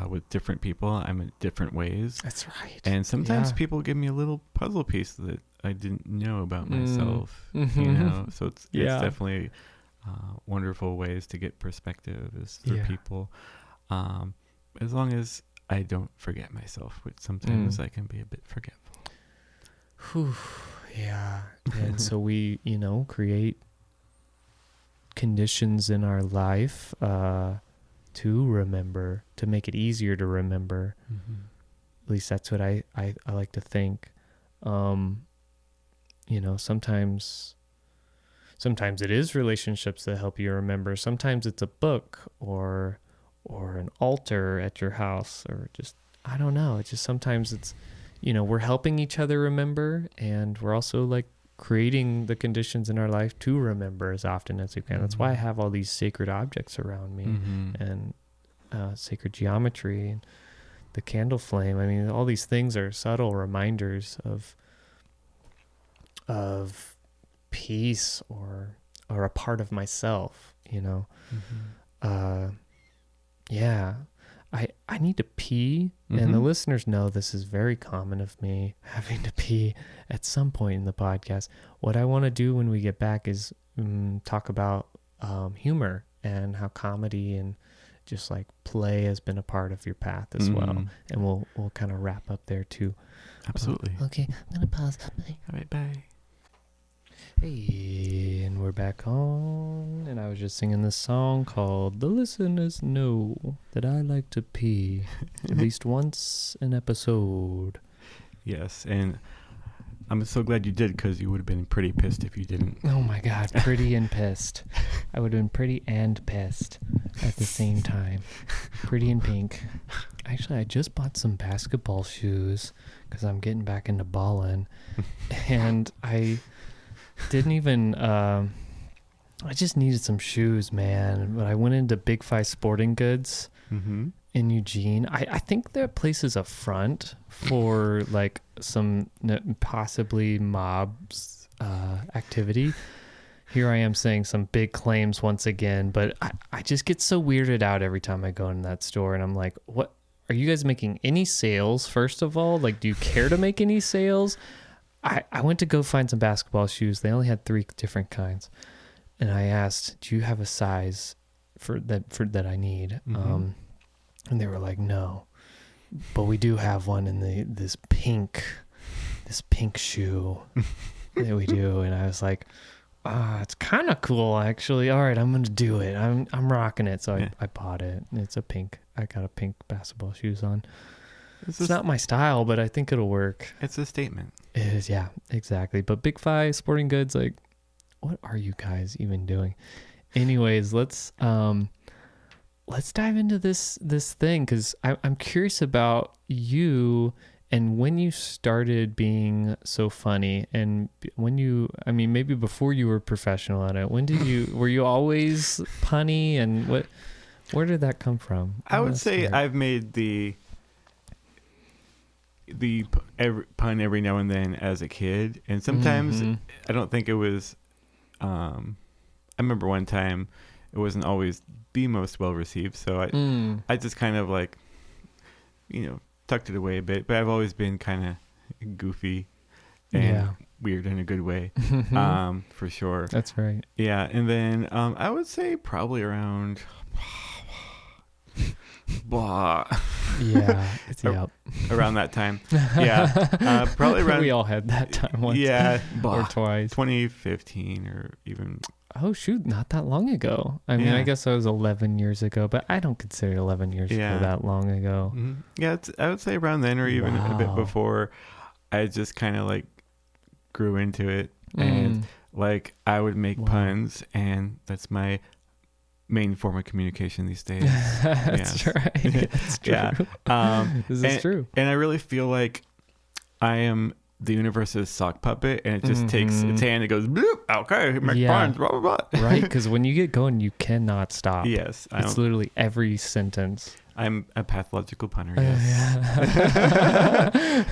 with different people, I'm in different ways. That's right. And sometimes people give me a little puzzle piece that I didn't know about myself, so it's definitely wonderful ways to get perspective is through people. As long as I don't forget myself, which sometimes I can be a bit forgetful. Whew. Yeah. And so we, create conditions in our life to remember, to make it easier to remember. At least that's what I like to think. Sometimes it is relationships that help you remember. Sometimes it's a book or an altar at your house, or just, I don't know. It's just, sometimes it's, we're helping each other remember, and we're also like creating the conditions in our life to remember as often as we can. That's why I have all these sacred objects around me, and sacred geometry and the candle flame. I mean, all these things are subtle reminders of peace or a part of myself, yeah. I need to pee, and the listeners know this is very common of me having to pee at some point in the podcast. What I want to do when we get back is talk about humor and how comedy and just like play has been a part of your path as well. And we'll kind of wrap up there too. Absolutely. Okay, I'm gonna pause. Bye. All right, bye. Hey, and we're back on, and I was just singing this song called "The Listeners Know That I Like to Pee" at least once an episode. Yes, and I'm so glad you did, because you would have been pretty pissed if you didn't. Oh my God, pretty and pissed. I would have been pretty and pissed at the same time. Pretty and pink. Actually, I just bought some basketball shoes because I'm getting back into balling, and I didn't even, I just needed some shoes, man. But I went into Big Five Sporting Goods in Eugene. I think their place is a front for like some possibly mobs activity. Here I am saying some big claims once again, but I just get so weirded out every time I go in that store, and I'm like, what? Are you guys making any sales, first of all? Like, do you care to make any sales? I went to go find some basketball shoes. They only had 3 different kinds. And I asked, do you have a size for that I need? And they were like, no. But we do have one in this pink shoe that we do. And I was like, it's kind of cool, actually. All right, I'm going to do it. I'm rocking it. So I bought it. It's a pink. I got a pink basketball shoes on. It's not my style, but I think it'll work. It's a statement. It is, yeah, exactly. But Big Five Sporting Goods, like, what are you guys even doing? Anyways, let's dive into this thing, because I'm curious about you and when you started being so funny, and maybe before you were professional at it. Were you always punny, and where did that come from? I would say I've made the pun every now and then as a kid, and sometimes I don't think it was I remember one time it wasn't always the most well received, so I just kind of like tucked it away a bit, but I've always been kind of goofy and weird in a good way. For sure. That's right. Yeah. And then I would say probably around yeah, around that time. Yeah, probably around. We all had that time once. Yeah, or twice. 2015, or even. Oh shoot, not that long ago. I mean, I guess that was 11 years ago, but I don't consider 11 years ago that long ago. Yeah, I would say around then, or even a bit before. I just kind of like grew into it, and like I would make puns, and that's my main form of communication these days. That's right. That's true. Yeah. This is true. And I really feel like I am the universe's sock puppet, and it just takes its hand and goes, bloop, okay, make puns, blah, blah, blah. Right, because when you get going, you cannot stop. Yes. It's literally every sentence. I'm a pathological punner, yes.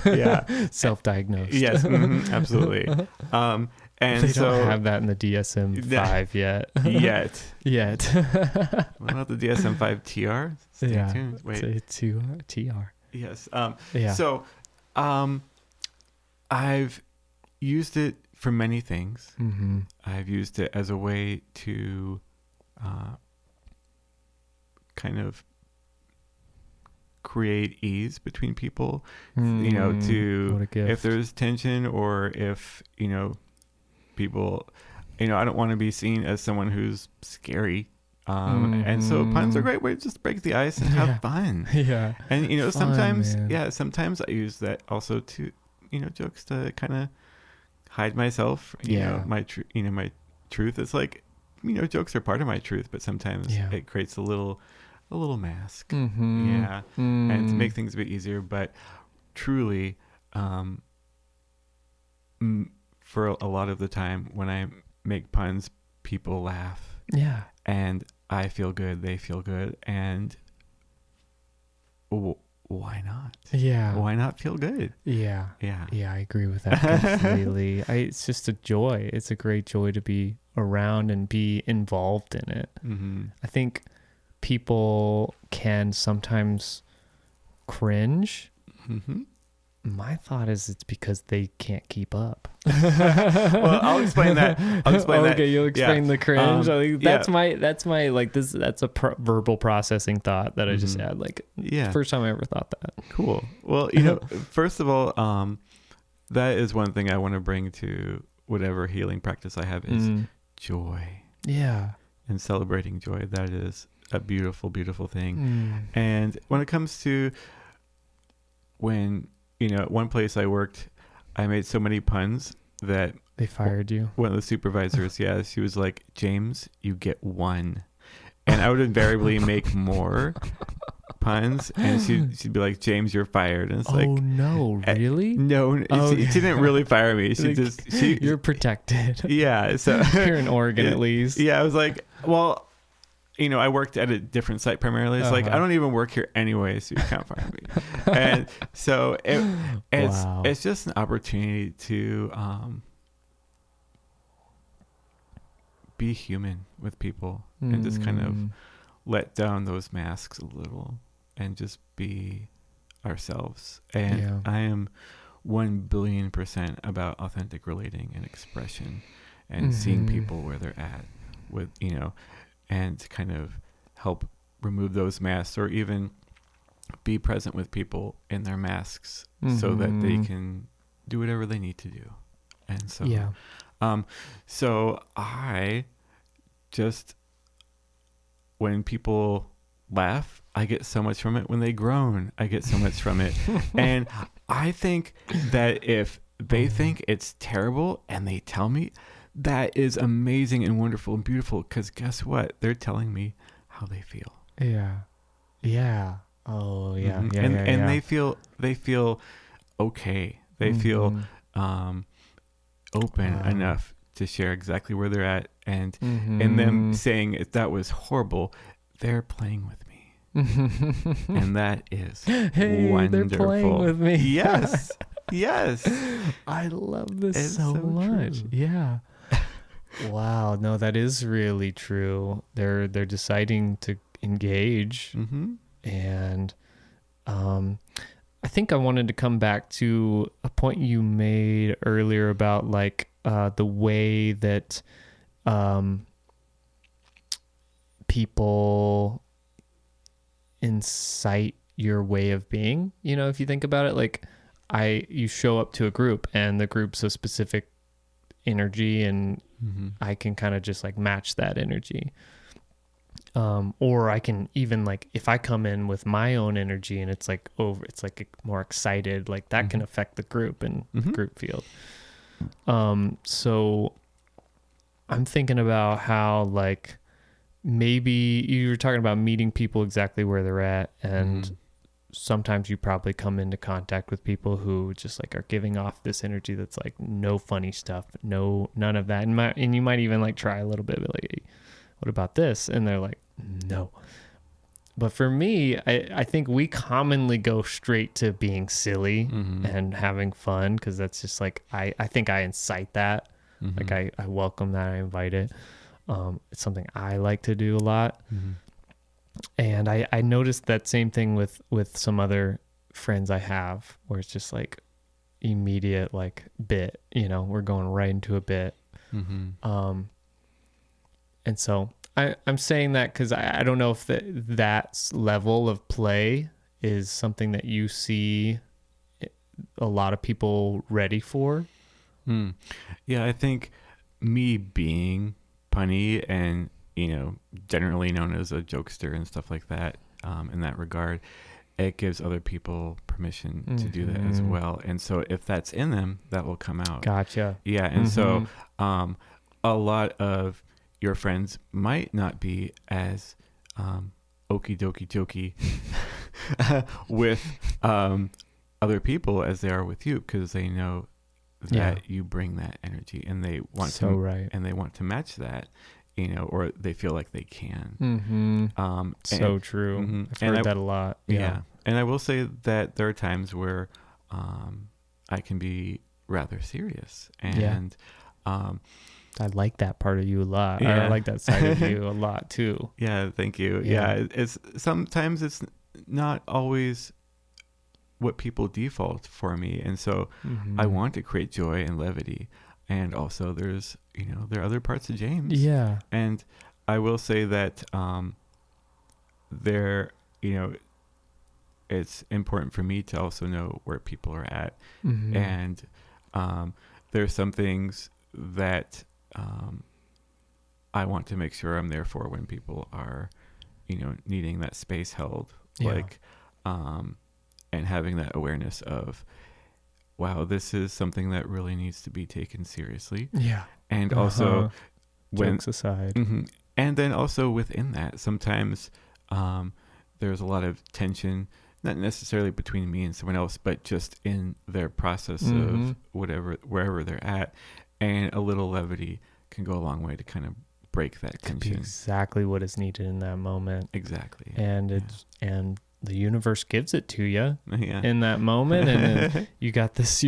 Yeah. Self-diagnosed. Yes, absolutely. And they so don't have that in the DSM-5 yet. Yet. What about the DSM-5 TR? Stay tuned. Wait. It's TR. Yes. So, I've used it for many things. Mm-hmm. I've used it as a way to kind of create ease between people, if there's tension, or if, people, I don't want to be seen as someone who's scary. And so puns are a great way to just break the ice and have fun. Yeah. And, fun, sometimes, man. sometimes I use that also to jokes to kind of hide myself, my truth. It's like, jokes are part of my truth, but sometimes it creates a little mask. Yeah. And to make things a bit easier, but truly, for a lot of the time when I make puns, people laugh. Yeah. And I feel good, they feel good, and why not? Yeah. Why not feel good? Yeah. Yeah. Yeah, I agree with that completely. It's just a joy. It's a great joy to be around and be involved in it. I think people can sometimes cringe. My thought is it's because they can't keep up. Well, I'll explain that. Okay, you'll explain the cringe. I think that's my like this. That's a verbal processing thought that I just had. Like, first time I ever thought that. Cool. Well, first of all, that is one thing I want to bring to whatever healing practice I have is joy. Yeah. And celebrating joy. That is a beautiful, beautiful thing. And when it comes to when at one place I worked, I made so many puns that they fired you. One of the supervisors, she was like, "James, you get one," and I would invariably make more puns, and she'd be like, "James, you're fired," and it's like, "Oh no, really?" No, she didn't really fire me. You're protected. Yeah, so you're in Oregon at least. Yeah, I was like, well. I worked at a different site primarily. It's like, I don't even work here anyway, so you can't fire me. And so it's just an opportunity to be human with people and just kind of let down those masks a little and just be ourselves. And I am 1,000,000,000% about authentic relating and expression and seeing people where they're at with, and to kind of help remove those masks or even be present with people in their masks so that they can do whatever they need to do. And so, so I just, when people laugh, I get so much from it. When they groan, I get so much from it. And I think that if they think it's terrible and they tell me, that is amazing and wonderful and beautiful, because guess what? They're telling me how they feel. Yeah. Yeah. Oh, yeah. And they feel okay. They feel open enough to share exactly where they're at, and them saying that was horrible, they're playing with me. And that is wonderful. They're playing with me. Yes. Yes. I love this so much. True. Yeah. Wow, no, that is really true. They're deciding to engage, and I think I wanted to come back to a point you made earlier about like the way that people incite your way of being. If you think about it, like you show up to a group and the group's a specific energy, and I can kind of just like match that energy. Or I can even like, if I come in with my own energy and it's like it's like more excited, like that can affect the group and the group field. So I'm thinking about how like maybe you were talking about meeting people exactly where they're at, and sometimes you probably come into contact with people who just like are giving off this energy that's like no funny stuff, none of that, and you might even like try a little bit, but like, hey, what about this? And they're like, no. But for me, I think we commonly go straight to being silly and having fun, because that's just like I think I incite that. Like I welcome that, I invite it. It's something I like to do a lot. And I noticed that same thing with some other friends I have, where it's just like immediate like bit, we're going right into a bit. And so I'm saying that because I don't know if that level of play is something that you see a lot of people ready for. Yeah, I think me being punny and generally known as a jokester and stuff like that, in that regard, it gives other people permission to do that as well. And so if that's in them, that will come out. Gotcha. Yeah. And so a lot of your friends might not be as okie dokie jokey with other people as they are with you, because they know that you bring that energy, and they want and they want to match that, you know, or they feel like they can. So true. I've heard that a lot. Yeah. And I will say that there are times where I can be rather serious, and I like that part of you a lot. I like that side of you a lot too. Yeah, thank you. Yeah, it's sometimes it's not always what people default for me, and so I want to create joy and levity. And also there's, you know, there are other parts of James. Yeah. And I will say that there, you know, it's important for me to also know where people are at. And there's some things that I want to make sure I'm there for when people are, you know, needing that space held, like, and having that awareness of, wow, this is something that really needs to be taken seriously. Yeah. And also, jokes aside. And then also within that, sometimes there's a lot of tension, not necessarily between me and someone else, but just in their process of wherever they're at. And a little levity can go a long way to kind of break that tension. Exactly what is needed in that moment. Exactly. And and the universe gives it to you in that moment. And then you got this,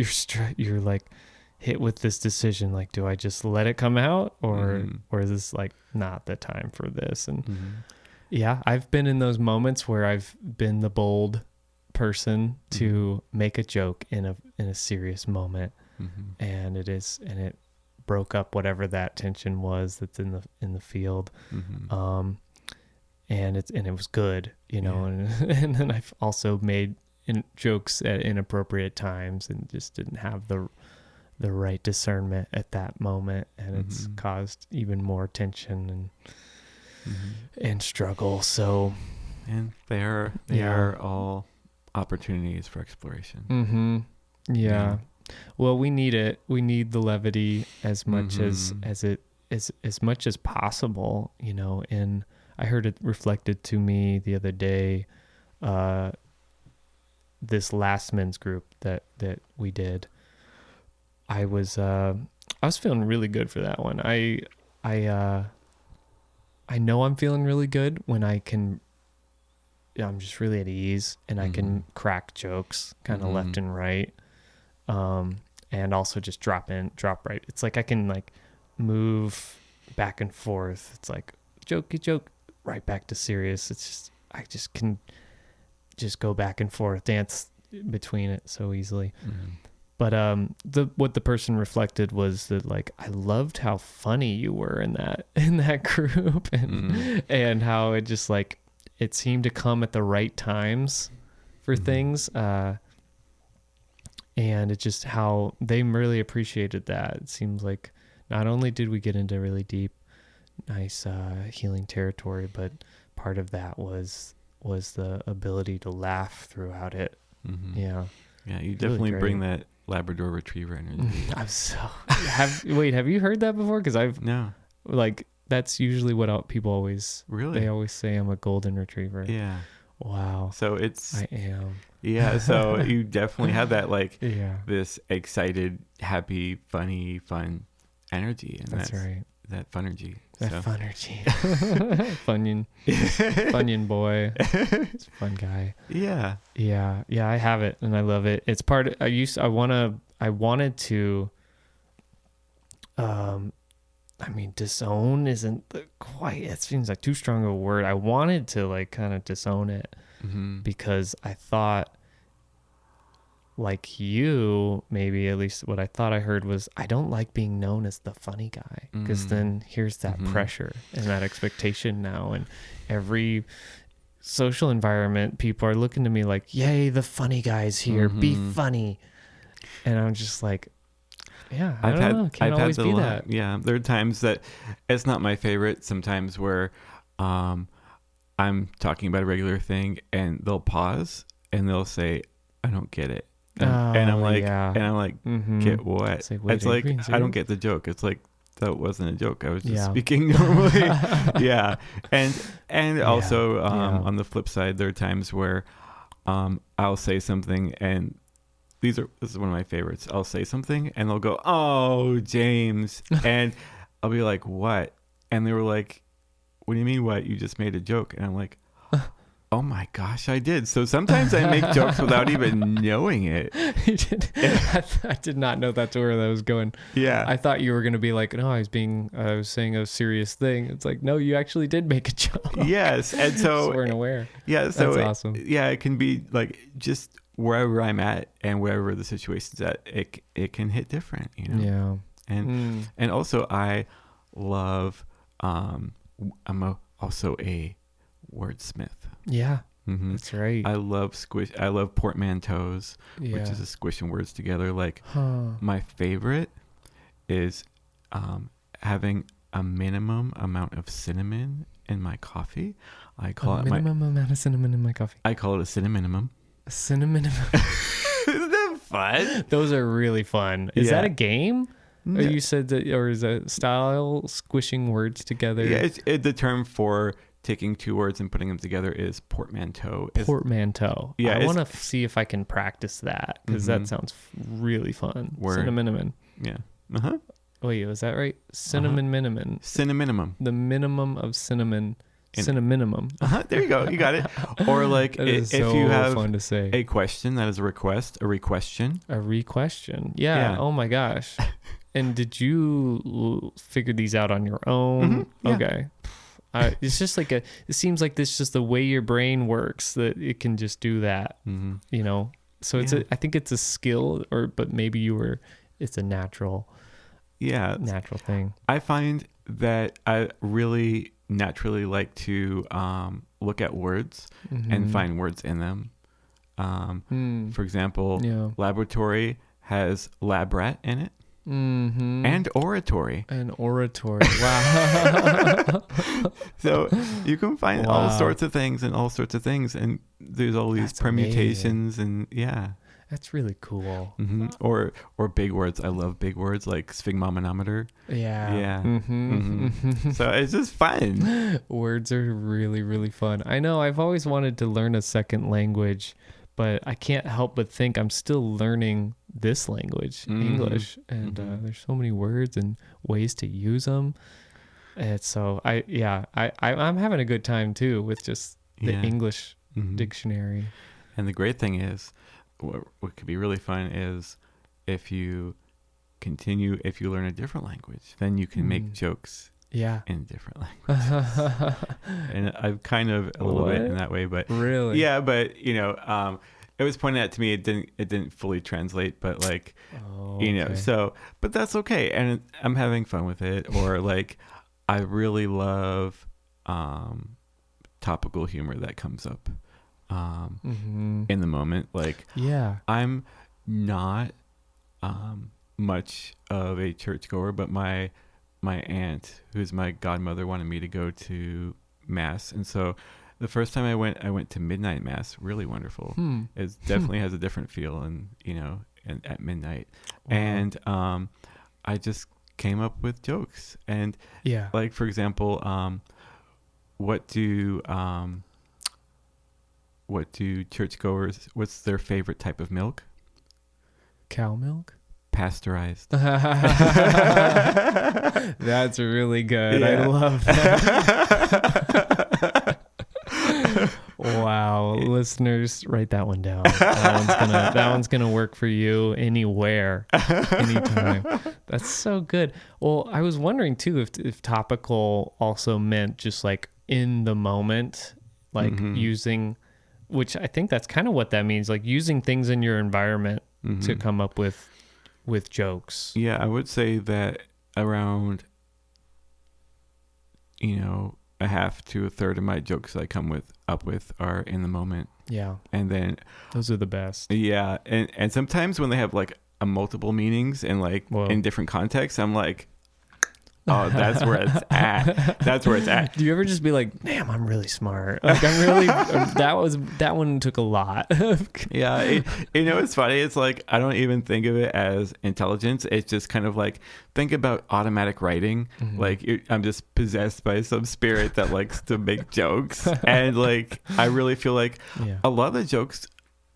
you're like hit with this decision, like, do I just let it come out, or is this like not the time for this? And I've been in those moments where I've been the bold person to make a joke in a serious moment. And it broke up whatever that tension was that's in the field. And it was good, you know. And then I've also made jokes at inappropriate times and just didn't have the right discernment at that moment, and it's caused even more tension and struggle. So, and they are all opportunities for exploration. Well, we need it. We need the levity as much as much as possible, you know. And I heard it reflected to me the other day, this men's group that we did. I was feeling really good for that one. I know I'm feeling really good when I'm just really at ease, and I can crack jokes kind of left and right. And also just drop right. It's like I can like move back and forth. It's like jokey joke, right back to serious. It's just, I just can just go back and forth, dance between it so easily. But what the person reflected was that, like, I loved how funny you were in that group, and how it just, like, it seemed to come at the right times for things. And it just how they really appreciated that. It seems like not only did we get into really deep, nice healing territory, but part of that was the ability to laugh throughout it. Yeah, you definitely really bring that Labrador Retriever energy. Have you heard that before? Because no, like, that's usually what people always they always say I'm a golden retriever. Yeah. Wow. So I am. Yeah. So you definitely have that, like, this excited, happy, funny, fun energy. And that's right. That funergy. Funergy. Funyun boy. It's a fun guy. Yeah. Yeah. Yeah. I have it and I love it. It's I wanted to, disown isn't quite, it seems like too strong of a word. I wanted to, like, kind of disown it because I thought, like you, maybe, at least what I thought I heard was, I don't like being known as the funny guy, because then here's that pressure and that expectation now, and every social environment, people are looking to me like, yay, the funny guy's here, be funny. And I'm just like, yeah, I don't know. Can't always be that. Yeah, there are times that it's not my favorite. Sometimes where I'm talking about a regular thing and they'll pause and they'll say, "I don't get it," and I'm like, "Get what?" It's like I don't get the joke. It's like that wasn't a joke. I was just speaking normally. Yeah, and also on the flip side, there are times where I'll say something and. This is one of my favorites. I'll say something and they'll go, "Oh, James," and I'll be like, "What?" And they were like, "What do you mean what? You just made a joke." And I'm like, "Oh my gosh, I did." So sometimes I make jokes without even knowing it. You did. I did not know that's where that was going. Yeah. I thought you were going to be like, "No, I was saying a serious thing." It's like, no, you actually did make a joke. Yes. And so weren't aware. Yeah. So that's awesome. It can be like just wherever I'm at and wherever the situation's at, it can hit different, Yeah. And also I love, I'm also a wordsmith. Yeah. Mm-hmm. That's right. I love portmanteaus, which is a squishing words together. Like my favorite is having a minimum amount of cinnamon in my coffee. I call minimum amount of cinnamon in my coffee. I call it a cinnamon. A cinnamon. Isn't that fun? Those are really fun. Is that a game? No. Or you said that, or is that style squishing words together? Yeah, the term for taking two words and putting them together is portmanteau. Portmanteau. Yeah, I want to see if I can practice that because that sounds really fun. Cinnamon. Yeah. Uh-huh. Wait, was that right? Cinnamon. Cinnamon. The minimum of cinnamon. Cinnamon. There you go. You got it. Or like if you have fun to say. A question, that is a request. A requestion. A requestion. Yeah. Oh my gosh. And did you figure these out on your own? Mm-hmm. Yeah. Okay. It's just like it seems like this just the way your brain works that it can just do that, so I think it's a skill but maybe it's a natural thing. I find that I really naturally like to look at words and find words in them. For example, laboratory has lab rat in it. Mm-hmm. And oratory. Wow. So you can find all sorts of things, and there's all these permutations amazing. And that's really cool. Mm-hmm. Or big words. I love big words like sphygmomanometer. Yeah. Mm-hmm. So it's just fun. Words are really, really fun. I know I've always wanted to learn a second language, but I can't help but think I'm still learning this language, English, and there's so many words and ways to use them. And so I'm having a good time too with just the English dictionary. And the great thing is, what could be really fun is if you learn a different language, then you can make jokes in different languages. And I've kind of a little bit in that way, but really, but it was pointed out to me it didn't fully translate, but like so, but that's okay, and I'm having fun with it. Or like I really love topical humor that comes up in the moment. Like I'm not much of a churchgoer, but my aunt, who's my godmother, wanted me to go to mass, and so the first time I went to midnight mass. Really wonderful. It definitely has a different feel, and at midnight. Wow. And I just came up with jokes, and like for example, what do churchgoers? What's their favorite type of milk? Cow milk. Pasteurized. That's really good. I love that. Wow, listeners, write that one down. That one's gonna work for you anywhere, anytime. That's so good. Well, I was wondering too if topical also meant just like in the moment, like using, which I think that's kind of what that means, like using things in your environment to come up with jokes. Yeah, I would say that around a half to a third of my jokes I come up with are in the moment. Yeah. And then those are the best. Yeah. And sometimes when they have like a multiple meanings and like in different contexts, I'm like, Oh, that's where it's at. That's where it's at. Do you ever just be like, damn, I'm really smart. Like I'm really, that one took a lot. Yeah. It's funny. It's like, I don't even think of it as intelligence. It's just kind of like, think about automatic writing. Mm-hmm. Like I'm just possessed by some spirit that likes to make jokes. And like, I really feel like a lot of the jokes,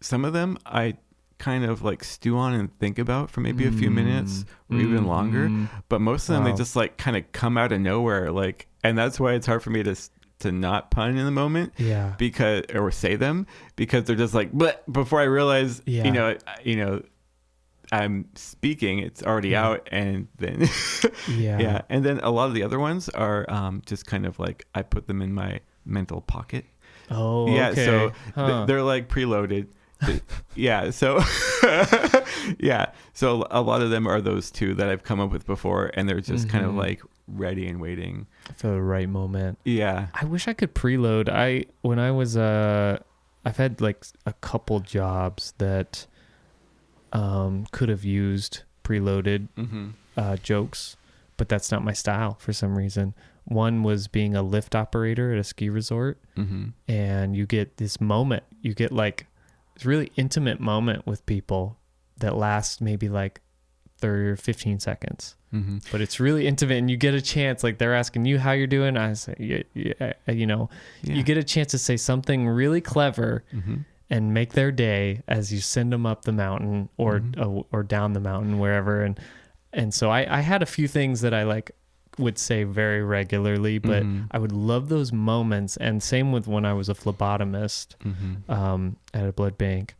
some of them I kind of like stew on and think about for maybe a few minutes or even longer, but most of them they just like kind of come out of nowhere, like, and that's why it's hard for me to not pun in the moment, because or say them, because they're just like, but before I realize I'm speaking, it's already out, and then and then a lot of the other ones are just kind of like I put them in my mental pocket. So they're like preloaded. So so a lot of them are those two that I've come up with before, and they're just kind of like ready and waiting for the right moment. I wish I could preload. When I was I've had like a couple jobs that could have used preloaded jokes, but that's not my style for some reason. One was being a lift operator at a ski resort, and you get this moment, you get like this really intimate moment with people that lasts maybe like 30 or 15 seconds. But it's really intimate, and you get a chance, like they're asking you how you're doing. I say, you get a chance to say something really clever and make their day as you send them up the mountain or down the mountain, wherever. And so I had a few things that I like would say very regularly, but I would love those moments. And same with when I was a phlebotomist at a blood bank.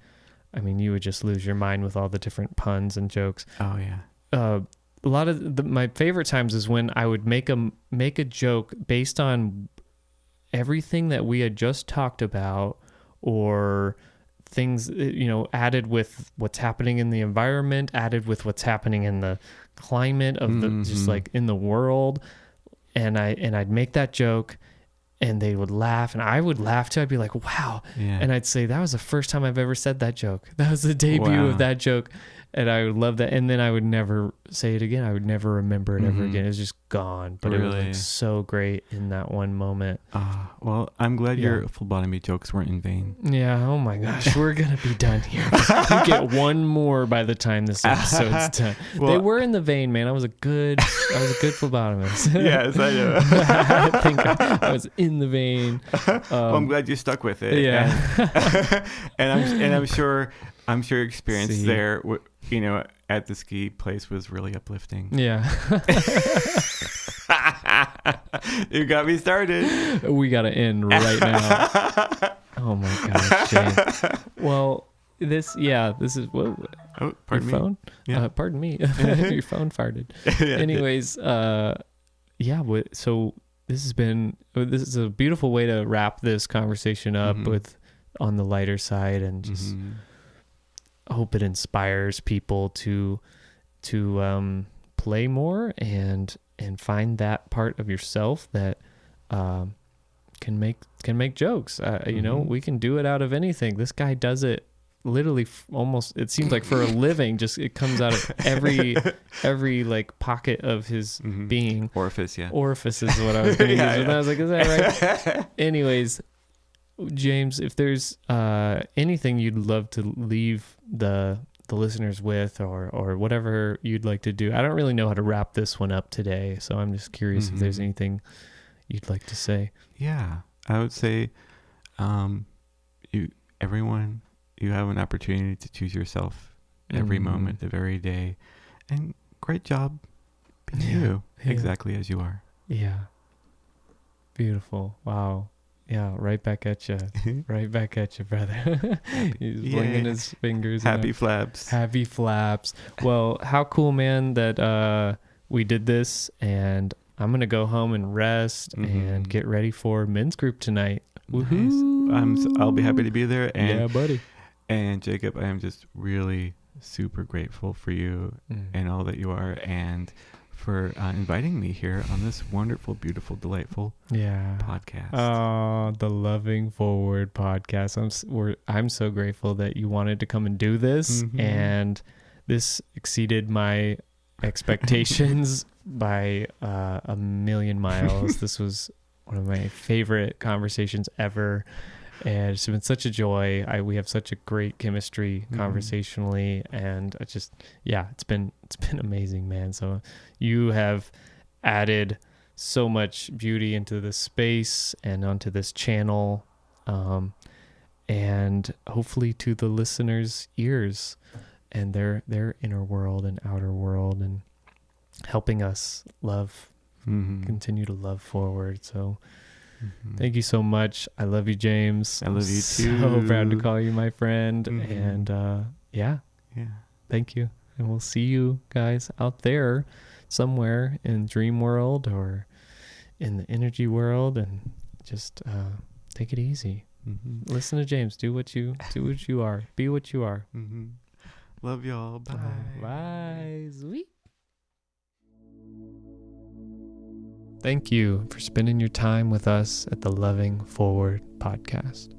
I mean, you would just lose your mind with all the different puns and jokes. Oh yeah. A lot of my favorite times is when I would make a joke based on everything that we had just talked about, or things, added with what's happening in the environment, added with what's happening in the climate of the just like in the world, and I'd make that joke, and they would laugh, and I would laugh too. I'd be like, wow. And I'd say, that was the first time I've ever said that joke. That was the debut of that joke. And I would love that. And then I would never say it again. I would never remember it ever again. It was just gone. But it was like so great in that one moment. Well, I'm glad your phlebotomy jokes weren't in vain. Yeah. Oh my gosh. We're going to be done here. You get one more by the time this episode's done. Well, they were in the vein, man. I was a good phlebotomist. Yes, I know. I think I was in the vein. Well, I'm glad you stuck with it. Yeah. And I'm sure your experience there, at the ski place was really uplifting. Yeah. You got me started. We got to end right now. Oh my gosh, James. Well, this is what? Oh, pardon your me. Phone? Yeah. Pardon me. Your phone farted. Anyways, so this is a beautiful way to wrap this conversation up with on the lighter side, and just hope it inspires people to play more and find that part of yourself that can make jokes. We can do it out of anything. This guy does it literally almost, it seems like, for a living. Just it comes out of every like pocket of his being. Orifice is what I was going to use. And I was like, is that right? Anyways, James, if there's anything you'd love to leave the listeners with, or whatever you'd like to do. I don't really know how to wrap this one up today, so I'm just curious if there's anything you'd like to say. Yeah, I would say everyone, you have an opportunity to choose yourself every moment of every day, and great job being you exactly as you are. Yeah. Beautiful. Wow. Yeah, right back at you. Right back at you, brother. He's blinging his fingers. Happy flaps. Happy flaps. Well, how cool, man, that we did this, and I'm going to go home and rest and get ready for men's group tonight. Nice. I'll be happy to be there. And, yeah, buddy. And Jacob, I am just really super grateful for you and all that you are, and for inviting me here on this wonderful, beautiful, delightful podcast. Oh, the Loving Forward podcast. I'm so grateful that you wanted to come and do this, and this exceeded my expectations by a million miles. This was one of my favorite conversations ever. And it's been such a joy. We have such a great chemistry conversationally, and it's been amazing, man. So you have added so much beauty into this space and onto this channel, and hopefully to the listeners' ears and their inner world and outer world, and helping us continue to love forward. So thank you so much. I love you, James. I love you too. So proud to call you my friend. And yeah, thank you. And we'll see you guys out there somewhere in dream world or in the energy world, and just take it easy. Listen to James. Do what you are. Be what you are. Love y'all. Bye. Bye. Sweet. Thank you for spending your time with us at the Loving Forward podcast.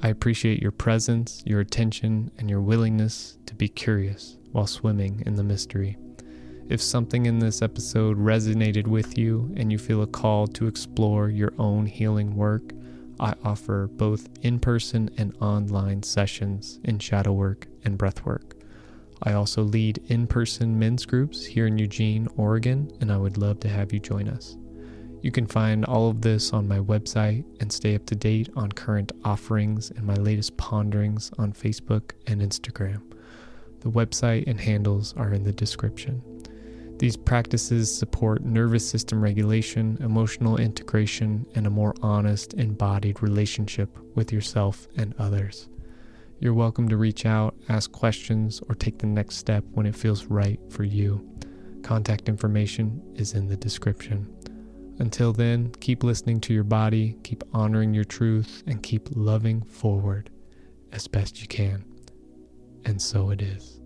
I appreciate your presence, your attention, and your willingness to be curious while swimming in the mystery. If something in this episode resonated with you and you feel a call to explore your own healing work, I offer both in-person and online sessions in shadow work and breath work. I also lead in-person men's groups here in Eugene, Oregon, and I would love to have you join us. You can find all of this on my website and stay up to date on current offerings and my latest ponderings on Facebook and Instagram. The website and handles are in the description. These practices support nervous system regulation, emotional integration, and a more honest, embodied relationship with yourself and others. You're welcome to reach out, ask questions, or take the next step when it feels right for you. Contact information is in the description. Until then, keep listening to your body, keep honoring your truth, and keep loving forward as best you can. And so it is.